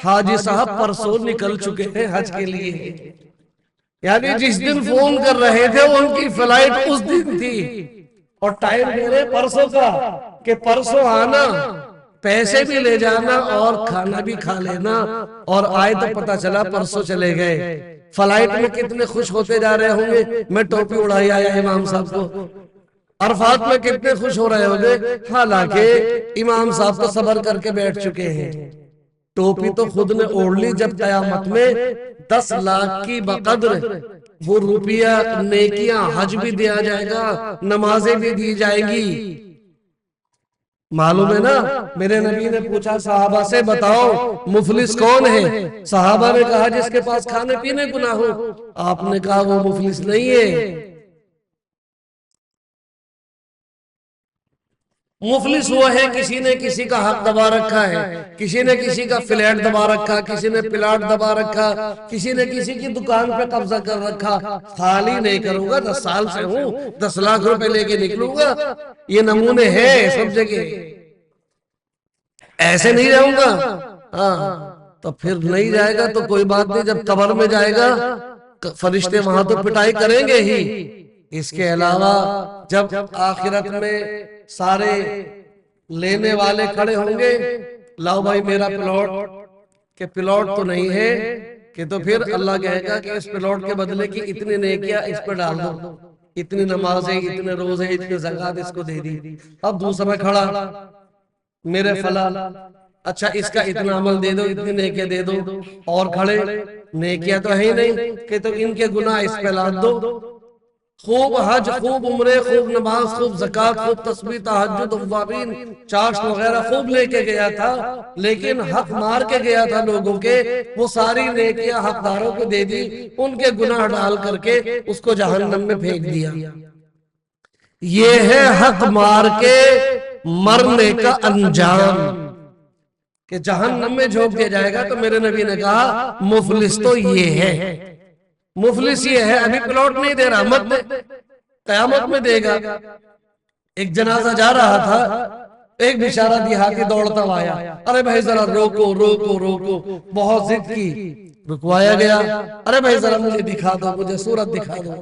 حاجی صاحب پرسوں نکل چکے ہیں حج کے لیے، یعنی جس دن فون کر رہے تھے ان کی فلائٹ اس دن تھی، اور ٹائم میرے پرسوں کا کہ پرسوں آنا، پیسے بھی لے جانا اور کھانا بھی کھا لینا، اور آئے تو پتا چلا پرسوں چلے گئے۔ فلائٹ میں کتنے خوش ہوتے جا رہے ہوں گے، میں ٹوپی اڑائی آیا امام صاحب کو، عرفات میں کتنے خوش ہو رہے ہوں گے، حالانکہ امام صاحب تو صبر کر کے بیٹھ چکے ہیں، ٹوپی تو خود نے اوڑھ لی، جب قیامت میں 10 لاکھ کی بقدر وہ روپیہ نیکیاں حج بھی دیا جائے گا، نمازیں بھی دی جائے گی۔ معلوم ہے نا، میرے نبی نے پوچھا صحابہ سے بتاؤ مفلس کون ہے، صحابہ نے کہا جس کے پاس کھانے پینے کو نہ ہو، آپ نے کہا وہ مفلس نہیں ہے، مفلس وہ ہے کسی نے کسی کا حق دبا رکھا ہے، کسی نے کسی کا فلیٹ دبا رکھا، کسی نے پلاٹ دبا رکھا، کسی نے کسی کی دکان پہ قبضہ کر رکھا، خالی نہیں کروں گا، 10 سال سے ہوں، 10 لاکھ روپے لے کے نکلوں گا، یہ نمونے ہیں سب جگہ، ایسے نہیں رہوں گا۔ ہاں تو پھر نہیں جائے گا تو کوئی بات نہیں، جب قبر میں جائے گا فرشتے وہاں تو پٹائی کریں گے ہی، اس کے علاوہ جب آخرت میں سارے لینے والے کھڑے ہوں گے، لاؤ بھائی میرا پلاٹ، کہ پلاٹ تو نہیں ہے، کہ تو پھر اللہ کہے گا کہ اس پلاٹ کے بدلے کی اتنی نیکیاں اس پر ڈال دو، اتنی نمازیں، اتنے روزے، اتنی زکوٰۃ اس کو دے دی۔ اب دوسرا کھڑا، میرے فلاں، اچھا اس کا اتنا عمل دے دو، اتنی نیکیاں دے دو، اور کھڑے، نیکیاں تو ہے ہی نہیں، کہ تو ان کے گناہ اس پہ لاد دو، خوب حج، خوب عمرے، خوب نماز، خوب زکوٰۃ، خوب تسبیح، تہجد، اوابین، چاشت وغیرہ خوب لے کے گیا تھا، لیکن حق مار کے گیا تھا لوگوں کے، وہ ساری نیکیاں حقداروں کو دے دی، ان کے گناہ ڈال کر کے اس کو جہنم میں پھینک دیا۔ یہ ہے حق مار کے مرنے کا انجام۔ کہ جہنم میں جھونک دیا جائے گا، تو میرے نبی نے کہا مفلس تو یہ ہے، مفلس یہ ہے، ابھی پلاٹ نہیں دے رہا، مت دے، قیامت میں دے گا۔ ایک جنازہ جا رہا تھا، ایک بیچارہ دیہاتی دوڑتا آیا، ارے بھائی ذرا روکو روکو روکو، بہت ضد کی، رکوایا گیا، ارے بھائی ذرا مجھے دکھا دو، مجھے صورت دکھا دو۔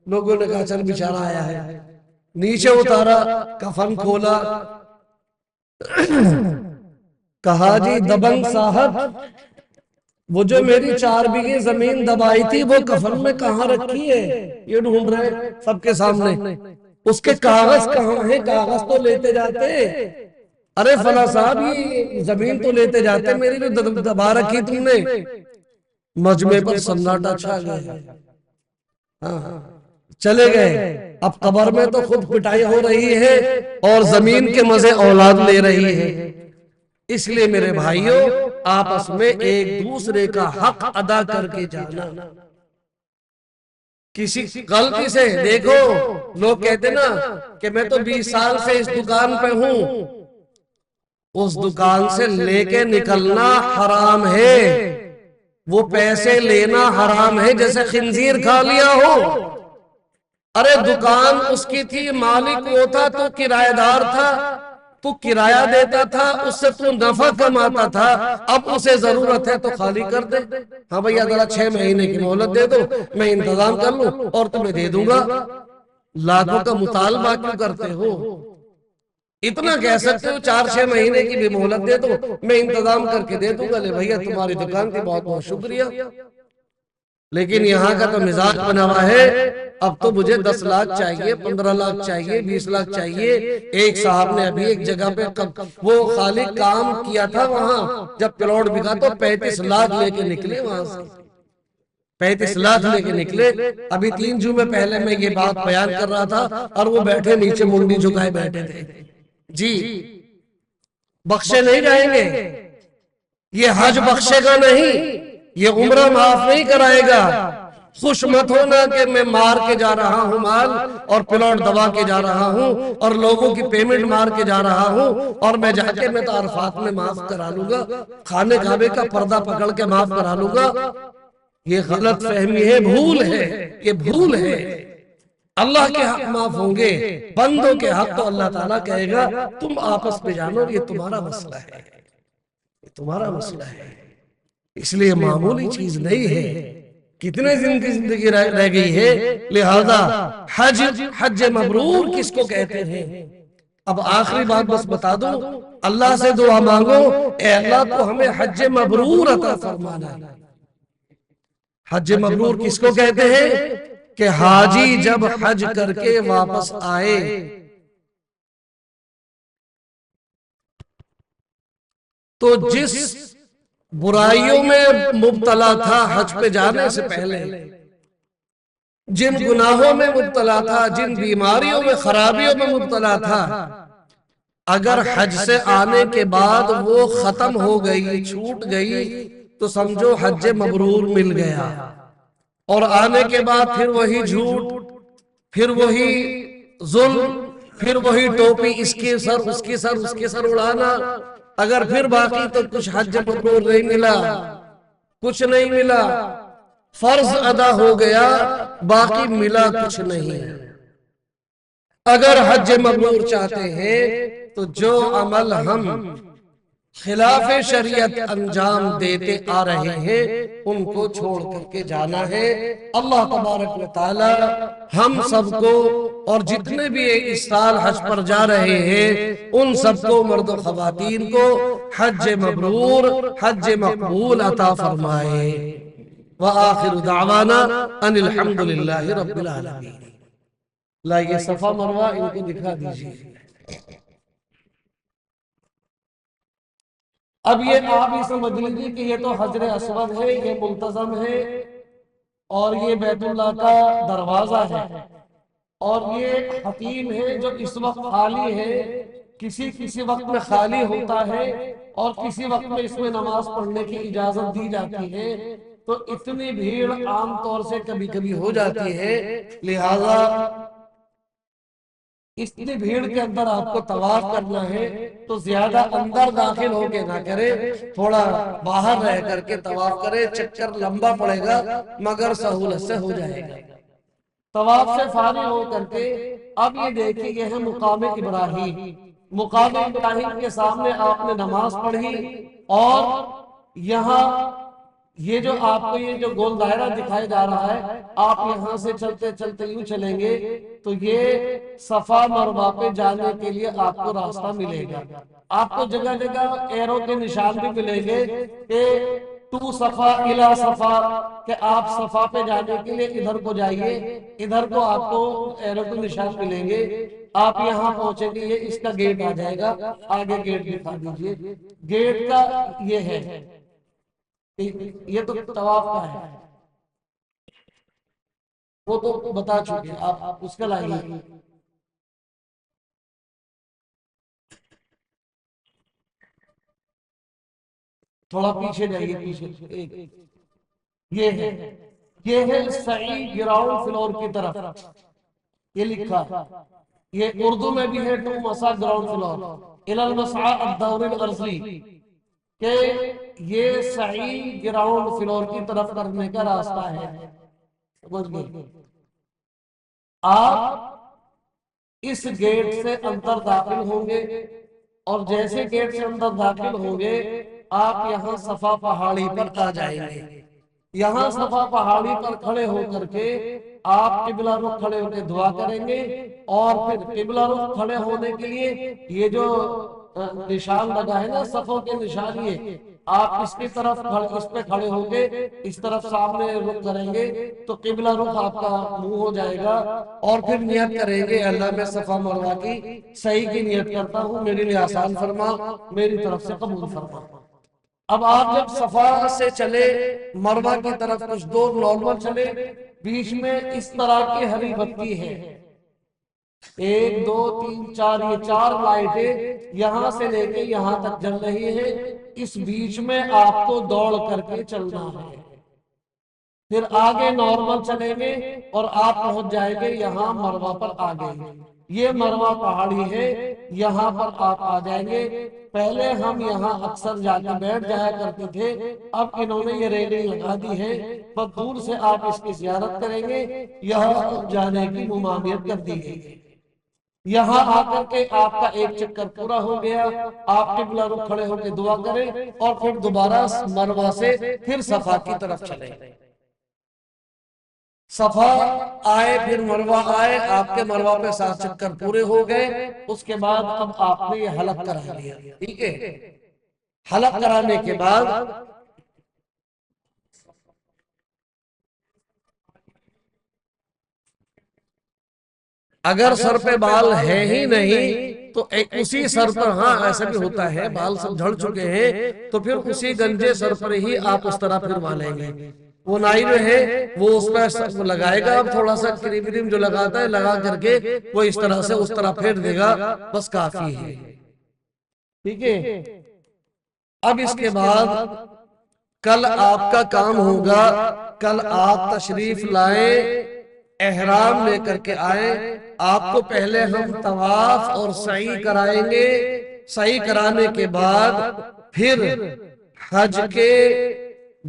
لوگوں نے کہا چل بیچارہ آیا ہے، نیچے اتارا، کفن کھولا، کہا جی دبنگ صاحب، وہ جو میری 4 بیگھے زمین دبائی تھی وہ کفن میں کہاں رکھی ہے؟ یہ ڈھونڈ رہے سب کے سامنے، اس کے کاغذ کہاں ہیں؟ کاغذ تو لیتے جاتے، ارے فلاں صاحب یہ زمین تو لیتے جاتے، میری جو دبا رکھی تم نے۔ مجمع پر سناٹا چھا گیا، چلے گئے۔ اب قبر میں تو خود پٹائی ہو رہی ہے اور زمین کے مزے اولاد لے رہی ہے۔ اس لیے میرے بھائیوں، آپس میں ایک دوسرے کا حق ادا کر کے جانا۔ کسی غلطی سے دیکھو، لوگ کہتے نا کہ میں تو 20 سال سے اس دکان پہ ہوں، اس دکان سے لے کے نکلنا حرام ہے، وہ پیسے لینا حرام ہے، جیسے خنزیر کھا لیا ہو۔ ارے دکان اس کی تھی، مالک وہ تھا، تو کرایہ دار تھا، تو کرایہ دیتا تھا، اس سے تو نفع کماتا تھا، اب اسے ضرورت ہے تو خالی کر دے۔ ہاں بھیا ذرا 6 مہینے کی مہلت دے دو، میں انتظام کر لوں اور تمہیں دے دوں گا۔ لاکھوں کا مطالبہ کیوں کرتے ہو؟ اتنا کہہ سکتے ہو 4-6 مہینے کی بھی مہلت دے دو، میں انتظام کر کے دے دوں گا، لے بھیا تمہاری دکان تھی، بہت بہت شکریہ۔ لیکن یہاں کا تو مزاج بنا ہوا ہے، اب تو مجھے 10 لاکھ چاہیے، 15 لاکھ چاہیے، 20 لاکھ چاہیے۔ ایک صاحب نے ابھی ایک جگہ پہ وہ خالی کام کیا تھا، وہاں جب پلاٹ بکا تو 35 لاکھ لے کے نکلے وہاں سے، 35 لاکھ لے کے نکلے۔ ابھی 3 جمعے پہلے میں یہ بات بیان کر رہا تھا اور وہ بیٹھے نیچے منڈی جھکائے بیٹھے تھے۔ جی بخشے نہیں جائیں گے، یہ حج بخشے گا نہیں، یہ عمرہ معاف نہیں کرائے گا۔ خوش مت ہونا کہ میں مار کے جا رہا ہوں مال اور پلاٹ دبا کے جا رہا ہوں اور لوگوں کی پیمنٹ مار کے جا رہا ہوں، اور میں جا کے میں تو عرفات میں معاف کرا لوں گا، خانے کعبے کا پردہ پکڑ کے معاف کرا لوں گا۔ یہ غلط فہمی ہے، بھول ہے، یہ بھول ہے۔ اللہ کے حق معاف ہوں گے، بندوں کے حق تو اللہ تعالیٰ کہے گا تم آپس میں جانو، یہ تمہارا مسئلہ ہے، یہ تمہارا مسئلہ ہے۔ اس لیے معمولی چیز نہیں ہے، کتنے دن کی زندگی رہ گئی ہے، لہذا حج مبرور کس کو کہتے ہیں؟ اب آخری بات بس بتا دوں، اللہ سے دعا مانگو، اے اللہ تو ہمیں حج مبرور عطا فرمانا۔ حج مبرور کس کو کہتے ہیں؟ کہ حاجی جب حج کر کے واپس آئے تو جس برائیوں میں مبتلا تھا حج پہ جانے سے پہلے، جن گناہوں میں مبتلا تھا، جن بیماریوں میں خرابیوں میں مبتلا تھا، اگر حج سے آنے کے بعد وہ ختم ہو گئی، چھوٹ گئی، تو سمجھو حج مبرور مل گیا۔ اور آنے کے بعد پھر وہی جھوٹ، پھر وہی ظلم، پھر وہی ٹوپی اس کے سر اس کے سر اس کے سر اڑانا، اگر پھر باقی تو کچھ حج مبرور نہیں ملا، کچھ نہیں ملا، فرض ادا ہو گیا، باقی ملا کچھ نہیں۔ اگر حج مبرور چاہتے ہیں تو جو عمل ہم خلاف شریعت انجام دیتے آ رہے ہیں ان کو چھوڑ کر کے جانا ہے۔ اللہ تبارک و تعالی ہم سب کو اور جتنے بھی اس سال حج پر جا رہے ہیں ان سب کو، مرد و خواتین کو، حج مبرور، حج مقبول عطا فرمائے۔ وآخر دعوانا ان الحمدللہ رب العالمین۔ لائیے صفا مروہ ان کو دکھا دیجئے۔ اب یہ آپ ہی سمجھ لیجیے کہ یہ تو حجر اسود ہے، یہ ملتزم ہے، اور یہ بیت اللہ کا دروازہ ہے، اور یہ حتیم ہے جو اس وقت خالی ہے، کسی وقت میں خالی ہوتا ہے اور کسی وقت میں اس میں نماز پڑھنے کی اجازت دی جاتی ہے۔ تو اتنی بھیڑ عام طور سے کبھی کبھی ہو جاتی ہے، لہذا اتنی بھیڑ کے اندر آپ کو طواف کرنا ہے تو زیادہ اندر داخل ہو کے نہ کرے، تھوڑا باہر رہ کر کے طواف کرے، چکر لمبا پڑے گا مگر سہولت سے ہو جائے گا۔ طواف سے فارغ ہو کر کے اب یہ دیکھیں یہ ہے مقام ابراہیم، مقام ابراہیم کے سامنے آپ نے نماز پڑھی، اور یہاں یہ جو آپ کو یہ جو گول دائرہ دکھائی جا رہا ہے، آپ یہاں سے چلتے چلتے یوں چلیں گے تو یہ صفا مروہ پہ جانے کے لیے آپ کو راستہ ملے گا۔ آپ کو جگہ جگہ ایرو کے نشان بھی ملیں گے کہ تو صفا الی صفا، کہ آپ صفا پہ جانے کے لیے ادھر کو جائیے، ادھر کو آپ کو ایرو کے نشان ملیں گے۔ آپ یہاں پہنچیں گے، یہ اس کا گیٹ آ جائے گا، آگے گیٹ دکھا دیجئے۔ گیٹ کا یہ ہے، یہ تو طواف کا ہے، وہ تو بتا چکے آپ اس کا لائیے۔ تھوڑا پیچھے جائیے، پیچھے یہ ہے سعی گراؤنڈ فلور کی طرف یہ لکھا، یہ اردو میں بھی ہے ٹو مسا گراؤنڈ فلور الی المسعى الدور الارضی، کہ یہ سعی گراؤنڈ فلور کی طرف کرنے کا راستہ ہے۔ سمجھ گئے؟ آپ اس گیٹ سے اندر داخل ہوں گے، اور جیسے گیٹ سے اندر داخل ہوں گے آپ یہاں صفا پہاڑی پر آ جائیں گے۔ یہاں صفا پہاڑی پر کھڑے ہو کر کے آپ قبلہ رخ کھڑے ہو کے دعا کریں گے، اور پھر قبلہ رخ کھڑے ہونے کے لیے یہ جو نشان لگا ہے نا صفوں کے نشان، یہ آپ اس کی طرف اس پہ کھڑے ہو کے اس طرف سامنے رخ کریں گے تو قبلہ رخ آپ کا منہ ہو جائے گا، اور پھر نیت کریں گے اللہ میں صفا مروہ کی صحیح کی نیت کرتا ہوں، میرے لیے آسان فرما، میری طرف سے قبول فرما۔ اب آپ جب صفا سے چلے مروہ کی طرف کچھ دور نارمل چلے، بیچ میں اس طرح کی ہری بتی ہے، 1 2 3 4، یہ 4 لائٹیں یہاں سے لے کے یہاں تک جل رہی ہیں، اس بیچ میں آپ کو دوڑ کر کے چلنا ہے۔ پھر آگے نارمل چلیں گے اور آپ پہنچ جائیں گے یہاں مروہ پر آگے، یہ مروہ پہاڑی ہے، یہاں پر آپ آ جائیں گے۔ پہلے ہم یہاں اکثر جا کے بیٹھ جایا کرتے تھے، اب انہوں نے یہ ریلنگ لگا دی ہے، بس دور سے آپ اس کی زیارت کریں گے، یہاں جانے کی ممانعت کر دی گئی۔ یہاں آ کر کے آپ کا ایک چکر پورا ہو گیا، آپ قبلہ رخ کھڑے ہو کے دعا کریں، اور پھر دوبارہ مروہ سے پھر صفا کی طرف چلیں۔ صفا آئے پھر مروہ آئے، آپ کے مروہ پہ 7 چکر پورے ہو گئے، اس کے بعد اب آپ نے یہ حلق کرا لیا، ٹھیک ہے؟ حلق کرانے کے بعد اگر سر پہ بال ہے ہی نہیں تو اسی سر پر، ہاں ایسا بھی ہوتا ہے بال سب جھڑ چکے ہیں تو پھر اسی گنجے سر پر ہی آپ اس طرح پھروا لیں گے۔ وہ نائی جو ہے وہ اس پہ لگائے گا، اب تھوڑا سا کریم کریم جو لگاتا ہے لگا کر کے وہ اس طرح سے اس طرح پھیر دے گا، بس کافی ہے، ٹھیک ہے؟ اب اس کے بعد کل آپ کا کام ہوگا، کل آپ تشریف لائیں، احرام لے کر کے آئیں، آپ کو پہلے ہم طواف اور سعی کرائیں گے، سعی کرانے کے بعد پھر حج کے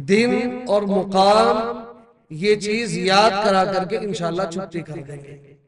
دن اور مقام یہ چیز یاد کرا کر کے انشاءاللہ چھٹی کر دیں گے۔